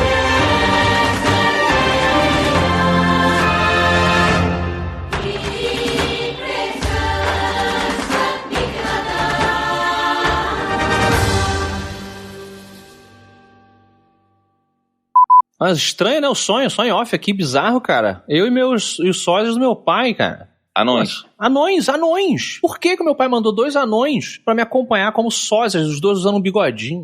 Speaker 4: Mas estranho, né? O sonho off aqui, bizarro, cara. Eu e os sósias do meu pai, cara.
Speaker 2: Anões.
Speaker 4: Anões. Por que o meu pai mandou 2 anões pra me acompanhar como sósias, os 2 usando um bigodinho?